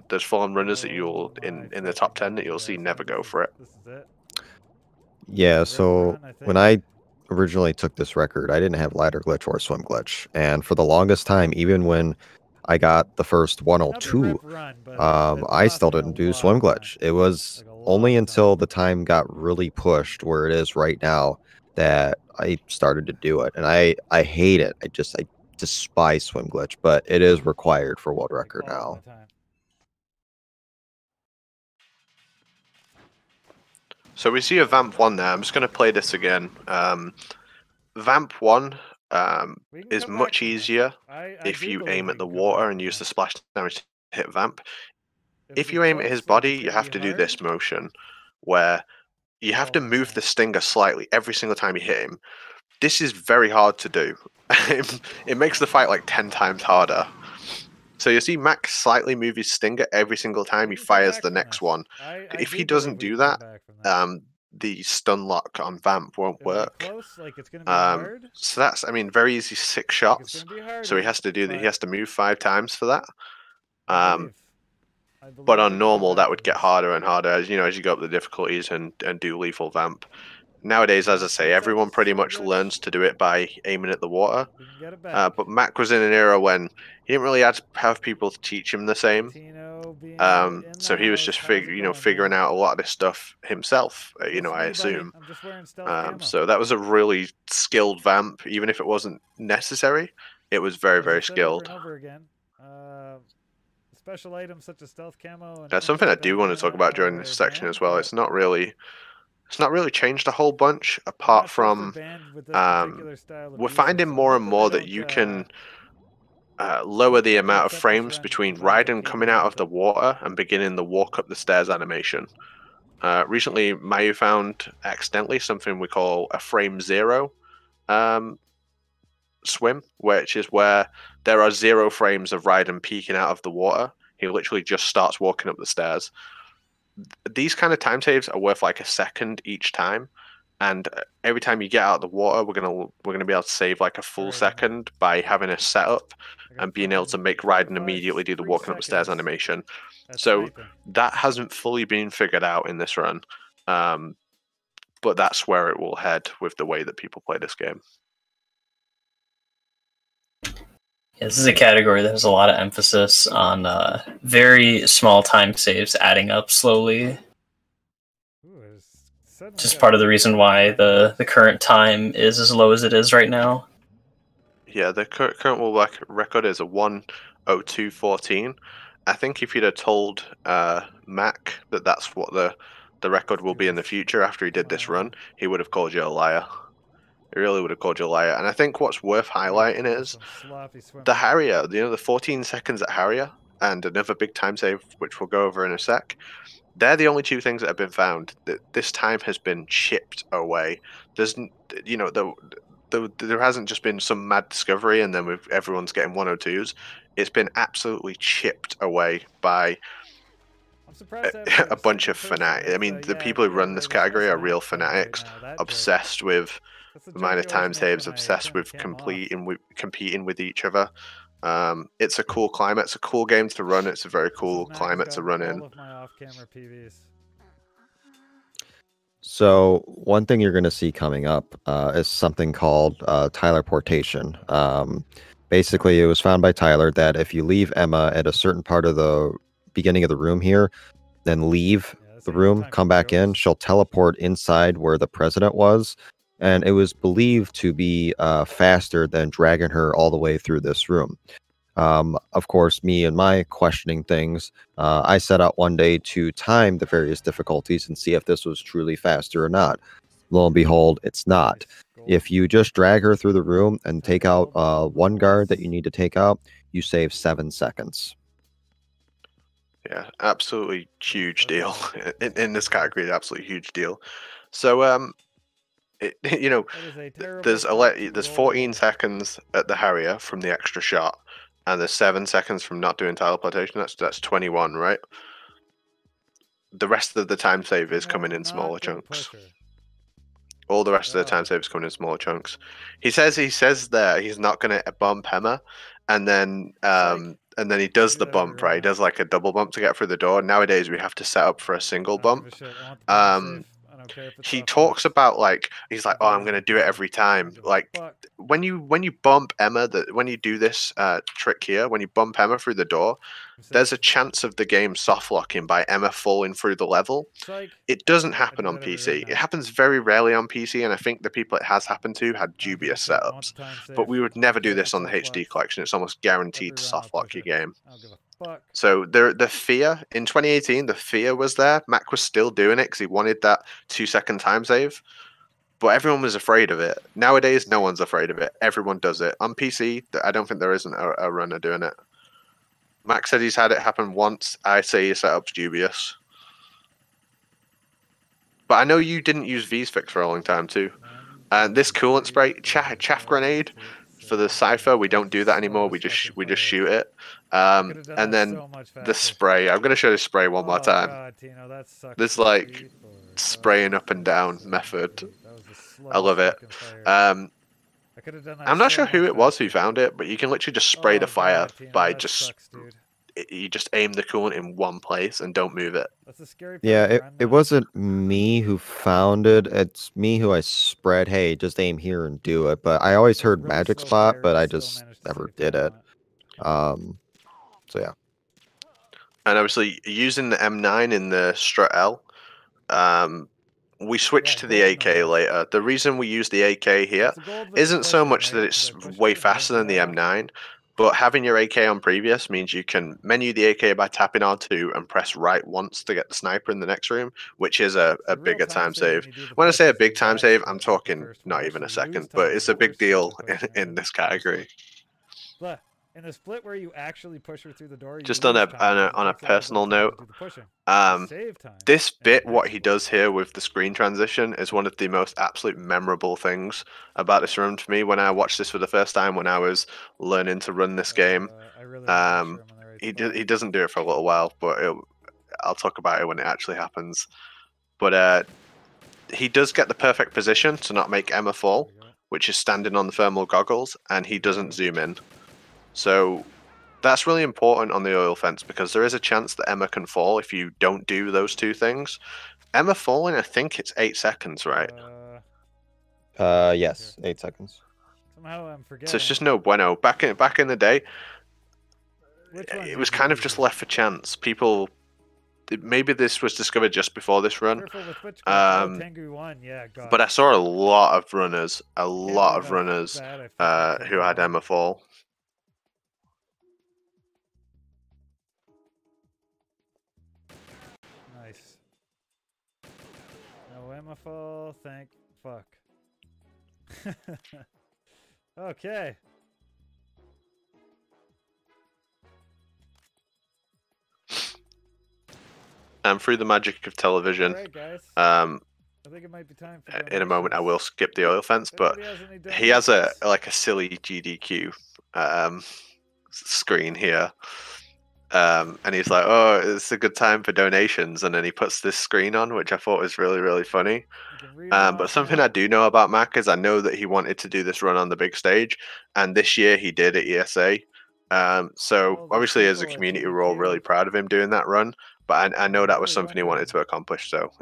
there's fallen runners that you'll Oh my in the top 10 that fucking you'll see God, never this go is- for it. This is it. Yeah, Rip so run, I when think. I originally took this record, I didn't have ladder glitch or swim glitch. And for the longest time, even when I got the first Nothing 102, rip run, but it I lost still me a didn't do lot swim of time. glitch. It was Like a only lot of until time. the time got really pushed where it is right now that I started to do it. And I hate it. I despise swim glitch, but it is required for world Like record all now. the time. So we see a Vamp 1 there. I'm just going to play this again. Vamp 1 We can is come back much from this. easier I if do you believe aim we at the can come water back and from use the this. splash damage to hit Vamp. It'll If be you aim at his close, like, body, it's you gonna have be to do hard. this motion where you have Oh to my move God. the stinger slightly every single time you hit him. This is very hard to do. It makes the fight like 10 times harder. So you see Max slightly move his stinger every single time We he can come fires back the from next this. one. I If do he believe doesn't we do can come that, back from this. the stun lock on Vamp won't It'll be work. close, like it's gonna be hard. So that's, I mean, very easy 6 Like it's shots. gonna be hard. So he has to do that. He has to move 5 times for that. I believe But we on can come normal, back that would from get this. harder and harder as you go up the difficulties and do lethal Vamp. Nowadays, as I say, 10 everyone seconds pretty swim much glitch. learns to do it by aiming at the water. We can get it back. But Mac was in an era when he didn't really have people to teach him the same. Tino being in So the he was house. just How's it going, figuring man? out a lot of this stuff himself. Listen I to me, buddy. assume. I'm just wearing stealth camo. So that was a really skilled Vamp, even if it wasn't necessary. It was very, As very I've said over skilled. and over again, special items such as stealth camo and That's something I infinite do want to talk bandana about during are this section banned, as well. but It's not really changed a whole bunch I'm apart not sure if they're from banned with this particular style of we're use, finding so more not and that more I that don't, you can lower the not to amount of accept this frames run between competitive Raiden coming PB, out of the but water and beginning the walk up the stairs animation. Recently, Mayu found accidentally something we call a frame zero swim, which is where there are 0 frames of Raiden peeking out of the water. He literally just starts walking up the stairs. These kind of time saves are worth like a second each time, and every time you get out of the water, we're gonna be able to save like a full Alright, second by having a setup I got and being able to fucking make Raiden 45 immediately do the free walking up the stairs seconds animation. at So sniping. that hasn't fully been figured out in this run, but that's where it will head with the way that people play this game. Yeah, this is a category that has a lot of emphasis on very small time saves adding up slowly. Just part of the reason why the current time is as low as it is right now. Yeah, the current world record is a 1:02:14. I think if you'd have told Mac that that's what the record will be in the future after he did this run, he would have called you a liar. He really would have called you a liar. And I think what's worth highlighting is the Harrier, the 14 seconds at Harrier and another big time save, which we'll go over in a sec. They're the only 2 things that have been found. This time has been chipped away. There's, there hasn't just been some mad discovery and then everyone's getting 102s. It's been absolutely chipped away by a bunch of fanatics. I mean, the people who run this category are real fanatics, obsessed with the minor time saves, obsessed with competing with each other. It's a cool climate. It's a cool game to run. It's a very cool climate to run in. So one thing you're going to see coming up is something called teleportation. Basically, it was found by Tyler that if you leave Emma at a certain part of the beginning of the room here, then leave the room, come back in, she'll teleport inside where the president was. And it was believed to be faster than dragging her all the way through this room. Of course, me and my questioning things, I set out one day to time the various difficulties and see if this was truly faster or not. Lo and behold, it's not. If you just drag her through the room and take out one guard that you need to take out, you save 7 seconds. Yeah, absolutely huge deal in this category. Absolutely huge deal. So, there's 14 seconds at the Harrier from the extra shot, and there's 7 seconds from not doing teleportation. That's 21, right? The rest of the time save is coming in smaller chunks. All the rest of the time save is coming in smaller chunks. He says there he's not going to bump Emma, and then and then he does Do the that every bump, right? He round. does like a double bump to get through the door. Nowadays, we have to set up for a single I don't give bump. a shit. I want the time Um, safe. I don't care if it's he off talks base. about like he's like, Do oh, it I'm gonna every do it time. every I don't time. give a Like fuck. when you bump Emma, when you do this trick here, when you bump Emma through the door, there's a chance of the game soft locking by Emma falling through the level. Psych. It doesn't I happen do on that every PC. round It now. happens very rarely on PC, and I think the people it has happened to had I don't give a dubious shit. I want setups. the time safe. But we would I don't never care do if this it's on the off HD locks. collection. It's almost guaranteed Every to round soft I'll lock push your it. game. I don't give a fuck. So the fear in 2018, the fear was there. Mac was still doing it because he wanted that 2-second time save, but everyone was afraid of it. Nowadays, no one's afraid of it. Everyone does it on PC. I don't think there isn't a runner doing it. Mac said he's had it happen once. I say his setup's dubious. But I know you didn't use VSfix for a long time too. And this coolant spray, chaff grenade for the cipher, we don't do that anymore. We just shoot it. And then so much the faster. spray. I'm gonna show the spray one more time. God, Tino, that sucks. This so like deep, or- spraying up and down method. That was the I love it. slowest fucking fire. I I could have done that I'm not so sure who much it was who faster. found it, but you can literally just spray the Oh, fire God, Tino, by that just sucks, dude. you just aim the coolant in one place and don't move it. That's a scary part Yeah, of the run it now. wasn't me who found it. It's me who I spread, hey, just aim here and do it. But I always It's heard really magic slow spot, fire, but I still just managed to never save did time it. on it. So yeah. And obviously, using the M9 in the Strut L, we switched to the golden AK numbers. later. The reason we use the AK here It's the gold with the isn't so pushing, much right? that Did it's I push way it? faster than the Yeah. M9, but having your AK on previous means you can menu the AK by tapping R2 and press right once to get the sniper in the next room, which is a The real bigger time save. when you do the When I say a pushes, big like time that's save, what I'm make the talking first not one. even a Actually, you lose second, time but when it's you a big push super deal pushing, in right? this category. But in the split where you actually push her through the door, you Just lose on time a because it on a takes a little bit of personal time note, to do the pushing. um, Save time. this in the bit, what next he split. does here with the screen transition, is one of the most absolute memorable things about this run for me. When I watched this for the first time, when I was learning to run this game, I really want to make sure I'm in the right spot. he doesn't do it for a little while, but I'll talk about it when it actually happens. But he does get the perfect position to not make Emma fall, There we go. which is standing on the thermal goggles, and he doesn't zoom in. So that's really important on the oil fence because there is a chance that Emma can fall if you don't do those two things. Emma falling, I think it's 8 seconds, right? Yes, 8 seconds. Somehow I'm forgetting. So it's just no bueno. Back in the day, Which one it did was you kind of use? just left for chance. People, maybe this was discovered just before this run, Careful with which clip. Tengu 1, yeah, God. but I saw a lot of runners, Can't believe how bad I fucking who killed had that Emma fall. Nice. No Emma fall, thank fuck. Okay. And through the magic of television, Alright, guys. um, I think it might be time for in a moment I donations. will skip the oil fence, but Anybody has any he has a donations? like a silly GDQ screen here. And he's like, "Oh, it's a good time for donations," and then he puts this screen on, which I thought was really, really funny. You can read them But off something now. I do know about Mac is I know that he wanted to do this run on the big stage, and this year he did at ESA. So Oh, the obviously, as a people at community, we're all really GDQ. proud of him doing that run. But I know I'm that was really something he wanted wondering to accomplish. So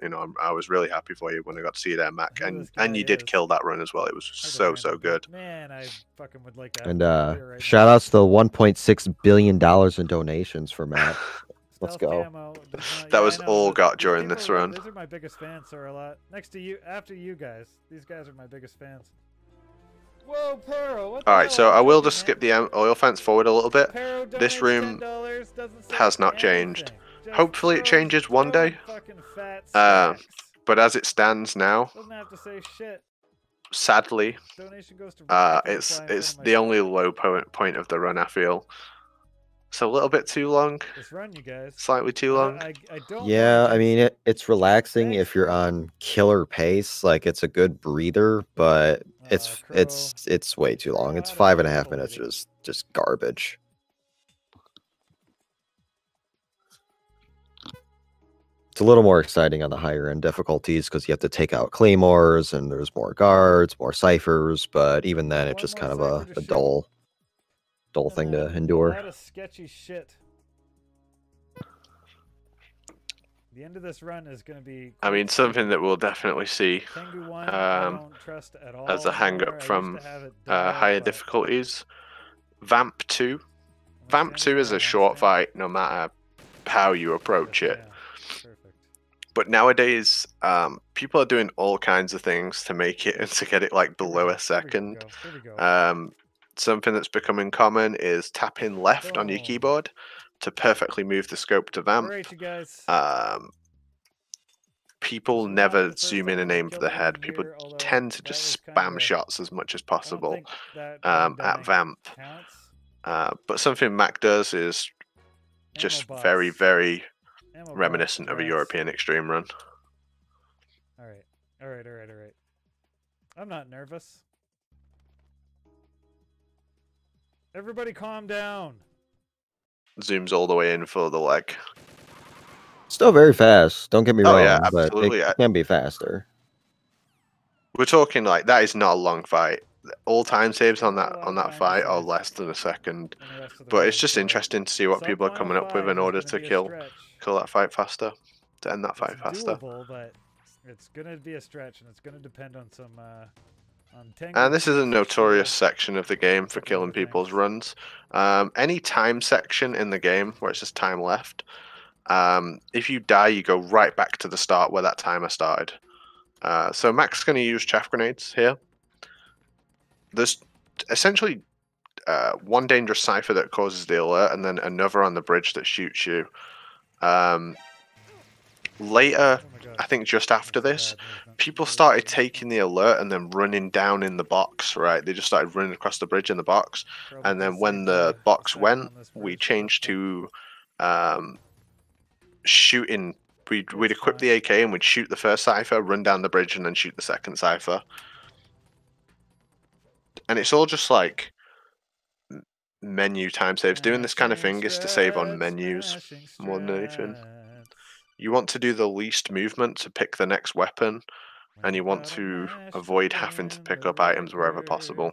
I was really happy for you when I got to see you there, Mac, who and this guy you did is. kill that run as well. It was That's a so random dude. good. Man, I fucking would like that. And right shout now. outs to the $1.6 billion in donations for Matt. Let's Stealth go. camo does not- That yeah, was I know, all but got these during people this are- run. These are my biggest fans, so a lot. Next to you, after you guys. These guys are my biggest fans. Whoa, Pero, what the All right, hell? so I'm I will joking, just man. skip the oil fence forward a little bit. Pero This donates room $10, doesn't say has not changed. anything. Just Hopefully it changes one throwing day. fucking fat Uh, stacks. But as it stands now, Doesn't have to say shit. sadly, Donation goes to it's the only low point of the run. I feel it's a little bit too long, This run, you guys. slightly too long. I don't Yeah, want I to mean it's relaxing Thanks, if you're Crow. on killer pace. Like it's a good breather, but it's way too long. Crow, It's how to 5.5 beautiful minutes, lady. just garbage. It's a little more exciting on the higher end difficulties because you have to take out claymores and there's more guards, more ciphers. But even then, it's One just more kind of cipher to a shoot. dull. dull thing to A endure. lot of sketchy shit. The end of this run is going to be. I mean, something that we'll definitely see Tengu 1, I don't trust at all as a hang anymore. up I from used to have it dialed, higher but difficulties. Vamp 2. Vamp 2 is a One short stand. fight no matter how you approach Yes, it. yeah. Perfect. But nowadays, people are doing all kinds of things to make it and to get it like below a second. Here we go. Something that's becoming common is tapping left on your Boom. keyboard to perfectly move the scope to vamp. Alright, you guys. People This was not never the first zoom in time and we aim for killed the anything head. People here, although tend to that just was spam kinda- shots as much as I don't possible think that being at done vamp. counts. But something Mac does is just Ammo very, bots. very Ammo reminiscent bots, of a rats. European extreme run. Alright. Alright. I'm not nervous. Everybody calm down. Zooms all the way in for the leg. Still very fast. Don't get me Oh, wrong, yeah, but absolutely. it can be faster. We're talking like that is not a long fight. All time saves on Not a that lot of time fight are saves less than a second. in the rest of the But it's run, just so interesting to see what sub people are coming up with 105 in is order gonna to be a kill stretch. that fight faster, to end that fight It's faster. doable, but it's gonna be a stretch, and it's gonna depend on some on Tengu And this is a for notorious sure. section of the game for Couple killing other people's things. runs. Any time section in the game where it's just time left, if you die, you go right back to the start where that timer started. So Mac's going to use chaff grenades here. There's essentially one dangerous cipher that causes the alert, and then another on the bridge that shoots you. Later, Oh my God. I think just after That's this, bad movement. people started taking the alert and then running down in the box, right? They just started running across the bridge in the box. Probably And then could've when saved the a box second went, on this we bridge, changed but to shooting. We'd equip the fine. AK and we'd shoot the first cipher, run down the bridge, and then shoot the second cipher. And it's all just like menu time saves. Doing this kind of thing is to save on menus more than anything. You want to do the least movement to pick the next weapon, and you want to avoid having to pick up items wherever possible.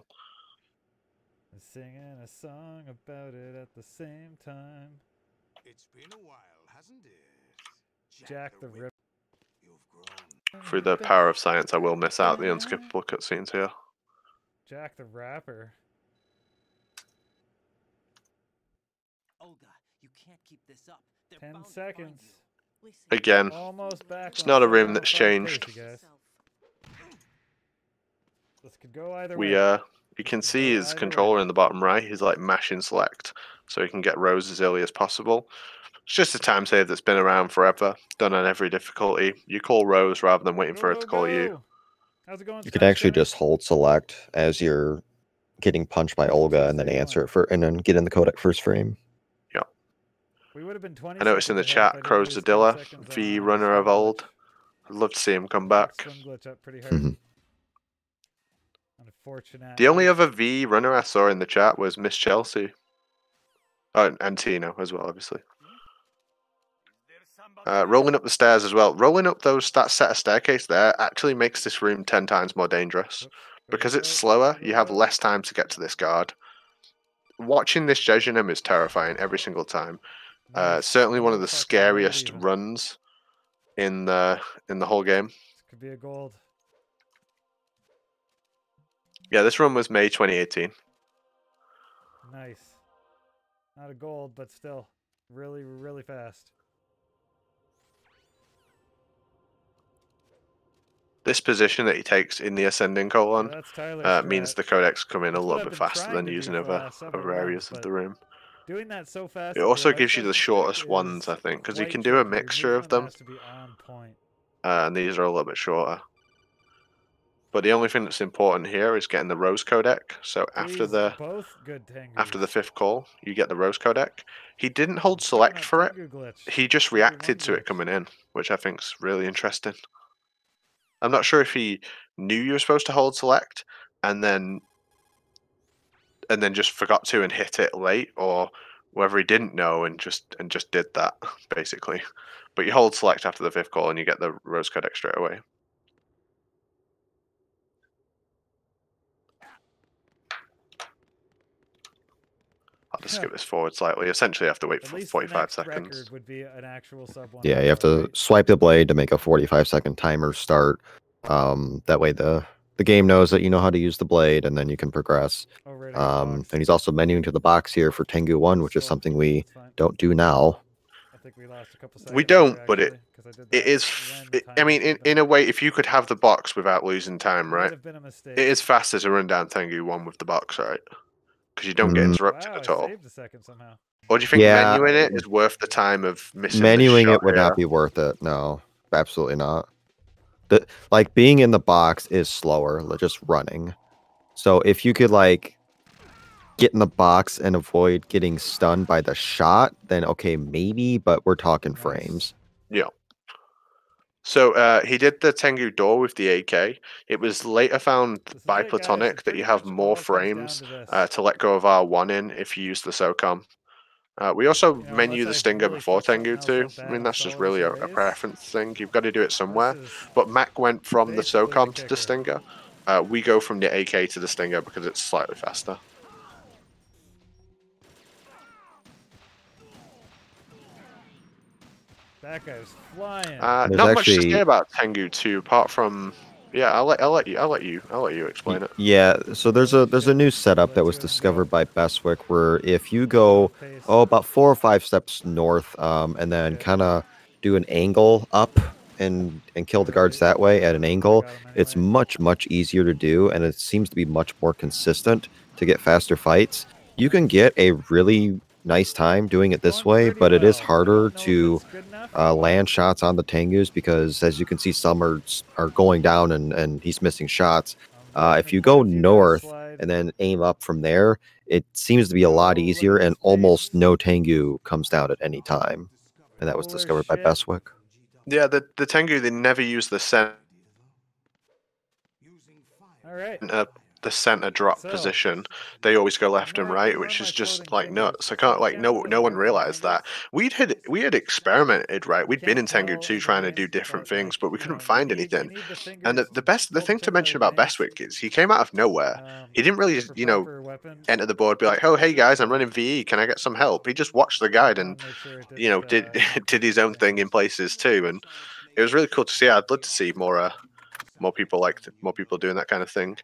Singing a song about it at the same time. It's been a while, hasn't it? Jack the Ripper. You've grown. Through the power of science, I will miss out the unskippable cutscenes here. Jack the Rapper. Olga, you can't keep this up. They're 10 bound to find seconds. you. Listen, Again, Almost back. it's on not a room 7.5 that's pace, changed. you guys. This could go either We way. you can see his controller in the bottom right. He's like mashing select, so he can get rows as early as possible. It's just a time save that's been around forever, done on every difficulty. You call rows rather than waiting for it to call you. How's it going? You can actually just hold select as you're getting punched by Olga and then answer it and then get in the codec first frame. Yeah. We would have been 20 I noticed in the seconds ahead if I chat, didn't Crows lose 10 Zadilla, seconds V on runner swim of old. glitch. I'd love to see him come Fucked back. Swim glitch up pretty hard. Unfortunate. The only other V runner I saw in the chat was Miss Chelsea. Oh, and Tino as well, obviously. Rolling up the stairs as well. Rolling up that set of staircase there actually makes this room 10 times more dangerous. Whoops. Because it's slower, you have less time to get to this guard. Watching this Jejunum is terrifying every single time. Certainly one of the scariest runs in the whole game. This could be a gold. Yeah, this run was May 2018. Nice. Not a gold, but still really, really fast. This position that he takes in the ascending colon That's Tyler's means strat. the codecs come in a That's what little I've bit been faster trying than to do using for the other last several areas runs, of but the room. doing that so fast. It that also your gives you the life shortest stick ones, is I think, because you quite can do a tricky. Your mixture of movement them, has to be on point. and these are a little bit shorter. But the only thing that's important here is getting the Rose codec. So Both good Tengus. after the 5th call, you get the Rose codec. He didn't hold select for it. He just reacted to it coming in, which I think's really interesting. I'm not sure if he knew you were supposed to hold select and then just forgot to and hit it late, or whether he didn't know and just did that basically. But you hold select after the 5th call and you get the Rose codec straight away. I'll just skip this forward slightly. Essentially, I have to wait At for least 45 the next seconds. record would be an actual sub 1. Yeah, you have to swipe the blade to make a 45-second timer start. That way the game knows that you know how to use the blade, and then you can progress. And he's also menuing to the box here for Tengu 1, which is something we don't do now. I think we lost a couple seconds. We don't, there, but actually, it is. I mean, in a way, if you could have the box without losing time, right? It is faster to run down Tengu 1 with the box, right? Because you don't get interrupted at all. Saved a second somehow. Or do you think menuing it is worth the time of missing menuing the shot it would here? not be worth it. No, absolutely not. Like being in the box is slower, just running. So if you could like get in the box and avoid getting stunned by the shot, then okay, maybe, but we're talking frames. Yeah. So he did the Tengu door with the AK. It was later found by Platonic that you have more frames to let go of R1 in if you use the SOCOM. We also menu the Stinger before Tengu too. I mean, that's just really a preference thing. You've got to do it somewhere. But Mac went from the SOCOM to the Stinger. We go from the AK to the Stinger because it's slightly faster. That guy's flying. Not much to say about Tengu 2, apart from I'll let you explain it. Yeah, so there's a new setup that was discovered by Bestwick where if you go about 4 or 5 steps north, and then kind of do an angle up and kill the guards that way at an angle, it's much easier to do, and it seems to be much more consistent to get faster fights. You can get a really nice time doing it this way, but it is harder to land shots on the Tengus because, as you can see, some are going down and he's missing shots. If you go north and then aim up from there, it seems to be a lot easier, and almost no Tengu comes down at any time. And that was discovered by Bestwick. Yeah, the Tengu, they never use the center. All right. The center drop position. They always go left and right, which is just like nuts. I can't no one realized that. We had experimented, right? We'd been in Tengu 2 trying to do different things, but we couldn't find anything. And the thing to mention about Bestwick is he came out of nowhere. He didn't really, enter the board, be like, "Oh, hey guys, I'm running VE. Can I get some help?" He just watched the guide and did his own thing in places too, and it was really cool to see. I'd love to see more people doing that kind of thing.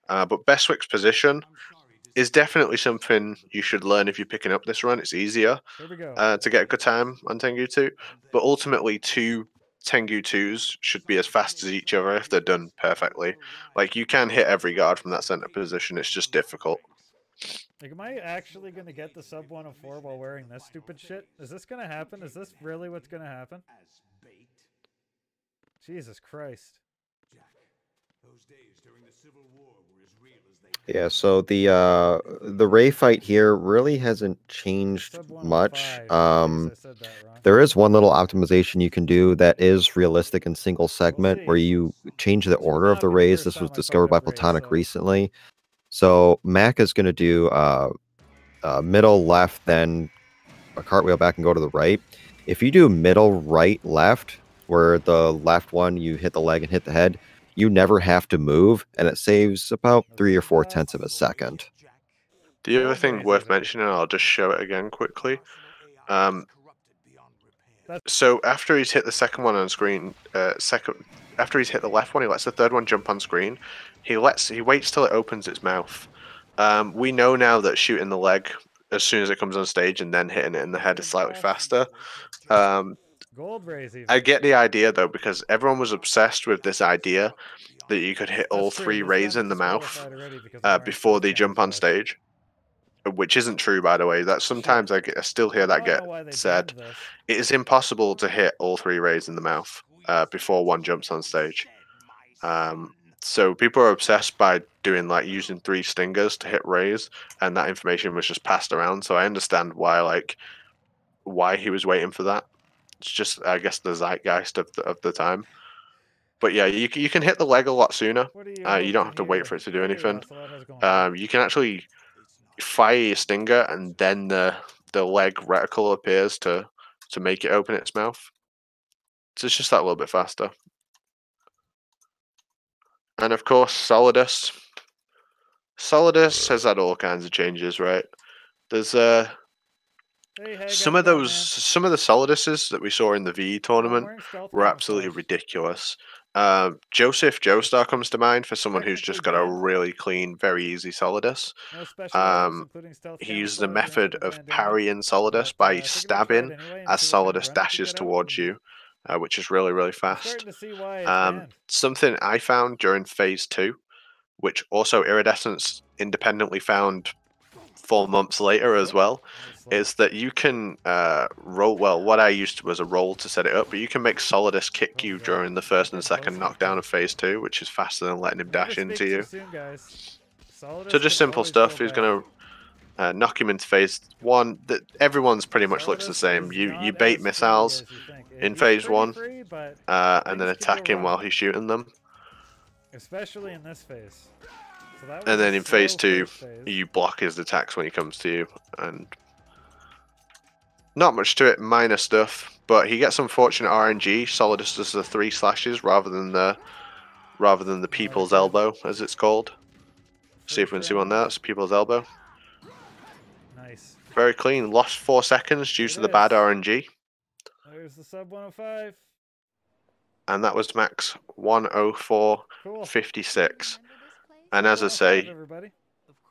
But Bestwick's position is definitely something you should learn if you're picking up this run. It's easier to get a good time on Tengu 2. But ultimately, 2 Tengu 2s should be as fast as each other if they're done perfectly. Like, you can hit every guard from that center position. It's just difficult. Like, am I actually going to get the sub 104 while wearing this stupid shit? Is this going to happen? Is this really what's going to happen? Jesus Christ. Yeah, so the Ray fight here really hasn't changed much. There is one little optimization you can do that is realistic in single segment where you change the order of the rays. This was discovered by Platonic recently. So Mac is going to do middle, left, then a cartwheel back and go to the right. If you do middle, right, left, where the left one you hit the leg and hit the head, you never have to move, and it saves about 3 or 4 tenths of a second. The other thing worth mentioning, I'll just show it again quickly. So after he's hit the second one on screen, after he's hit the left one, he lets the third one jump on screen. He waits till it opens its mouth. We know now that shooting the leg as soon as it comes on stage and then hitting it in the head is slightly faster. I get the idea though, because everyone was obsessed with this idea that you could hit all 3 rays in the mouth before they jump on stage, which isn't true, by the way. That sometimes I still hear that get said. It is impossible to hit all 3 rays in the mouth before one jumps on stage. So people are obsessed by doing using 3 stingers to hit rays, and that information was just passed around. So I understand why he was waiting for that. It's just, I guess, the zeitgeist of the time. But yeah, you can hit the leg a lot sooner. You don't have to wait for it to do anything. You can actually fire your stinger, and then the leg reticle appears to make it open its mouth. So it's just that little bit faster. And of course, Solidus. Solidus has had all kinds of changes, right? There's Hey, hey, some of those, some of the Soliduses that we saw in the VE tournament were absolutely ridiculous. Joseph Joestar comes to mind for someone who's just got a really clean, very easy Solidus. No special items, including stealth He uses a camouflage or method instant of land damage, parrying Solidus but, by figure we'd try it stabbing anyway and as see what kind of Solidus run we could dashes get out. towards you, which is really, really I'm fast. starting to see why it's banned. Something I found during Phase 2, which also Iridescence independently found 4 months later as well, is that you can roll. Well, what I used was a roll to set it up, but you can make Solidus kick you during the first and second knockdown of Phase 2, which is faster than letting him dash into you. So just simple stuff. He's going to knock him into Phase 1. Everyone's pretty much looks the same. You bait missiles in Phase 1, and then attack him while he's shooting them. Especially in this phase. So that was And then in Phase slow 2, first phase. you block his attacks when he comes to you, and not much to it, minor stuff. But he gets unfortunate RNG. Solidus does the 3 slashes rather than the People's Elbow, as it's called. See if we can see one there. It's People's Elbow. Nice. Very clean. Lost 4 seconds due to the bad RNG. There's the sub 105. And that was max 104.56. And as I say,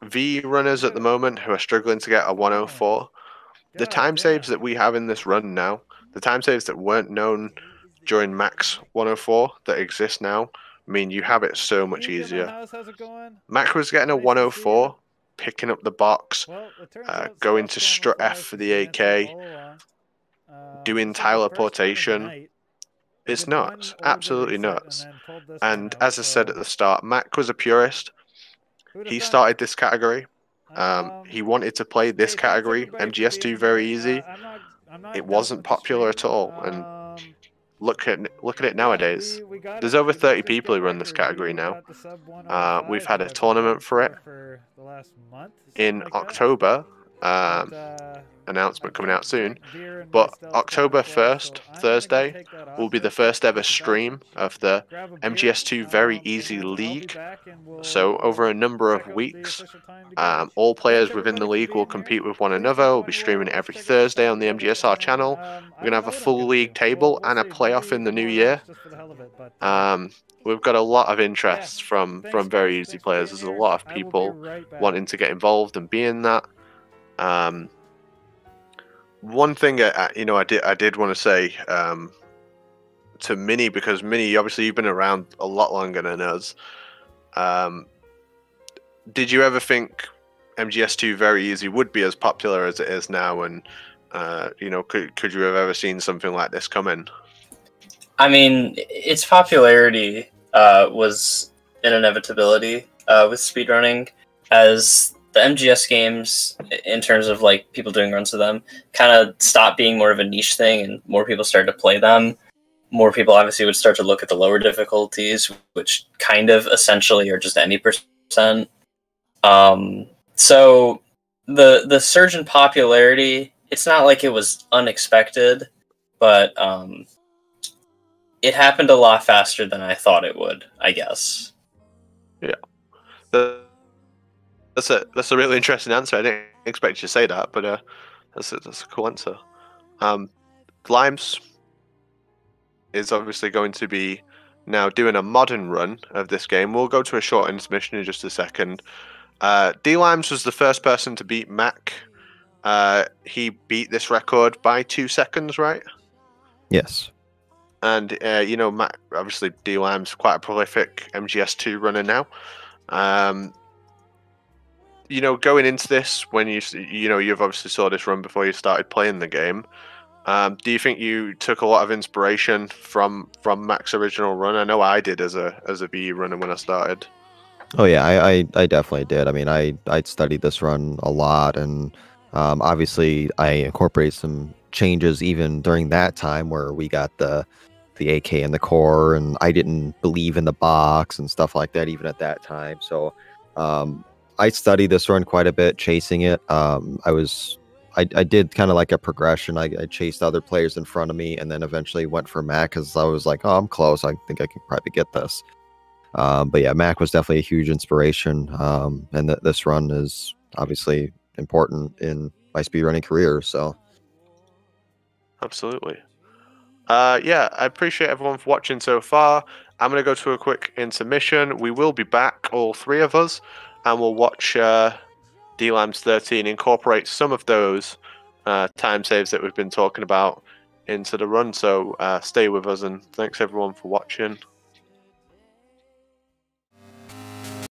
V runners at the moment who are struggling to get a 104, the time saves that we have in this run now, the time saves that weren't known during max 104 that exist now, mean you have it so much easier. Mac was getting a 104, picking up the box, going to strut F for the AK, doing teleportation. It's nuts, absolutely nuts. And as I said at the start, Mac was a purist. He started this category. He wanted to play this category, MGS2 very easy. It wasn't popular at all, and look at it nowadays. There's over 30 people who run this category now. We've had a tournament for it in October. Announcement coming out soon, but October 1st, Thursday, will be the first ever stream of the MGS2 Very Easy League. So over a number of weeks, all players within the league will compete with one another. We'll be streaming it every Thursday on the MGSR channel. We're gonna have a full league table and a playoff in the new year. We've got a lot of interest from Very Easy players. There's a lot of people wanting to get involved and be in that. One thing I did want to say to Minnie, because Minnie, obviously you've been around a lot longer than us. Did you ever think MGS2 Very Easy would be as popular as it is now? And could you have ever seen something like this coming? I mean, its popularity was an inevitability with speedrunning, as the MGS games, in terms of like people doing runs of them, kind of stopped being more of a niche thing, and more people started to play them. More people obviously would start to look at the lower difficulties, which kind of essentially are just any percent. So the surge in popularity, it's not like it was unexpected, but it happened a lot faster than I thought it would, I guess. Yeah. That's a really interesting answer. I didn't expect you to say that, but that's a cool answer. Limes is obviously going to be now doing a modern run of this game. We'll go to a short intermission in just a second. D-Limes was the first person to beat Mac. He beat this record by 2 seconds, right? Yes. And Mac, obviously D-Limes quite a prolific MGS2 runner now. Going into this, when you've obviously saw this run before you started playing the game, do you think you took a lot of inspiration from Mac's original run? I know I did as a VE runner when I started. Oh yeah, I definitely did. I mean, I studied this run a lot, and obviously I incorporated some changes even during that time where we got the AK in the core, and I didn't believe in the box and stuff like that even at that time. So I studied this run quite a bit, chasing it. I did kind of like a progression. I chased other players in front of me, and then eventually went for Mac because I was like, oh, I'm close. I think I can probably get this. But yeah, Mac was definitely a huge inspiration. And this run is obviously important in my speedrunning career. So Absolutely. Yeah, I appreciate everyone for watching so far. I'm going to go to a quick intermission. We will be back, all three of us, and we'll watch D-Lams 13 incorporate some of those time saves that we've been talking about into the run. So stay with us, and thanks everyone for watching.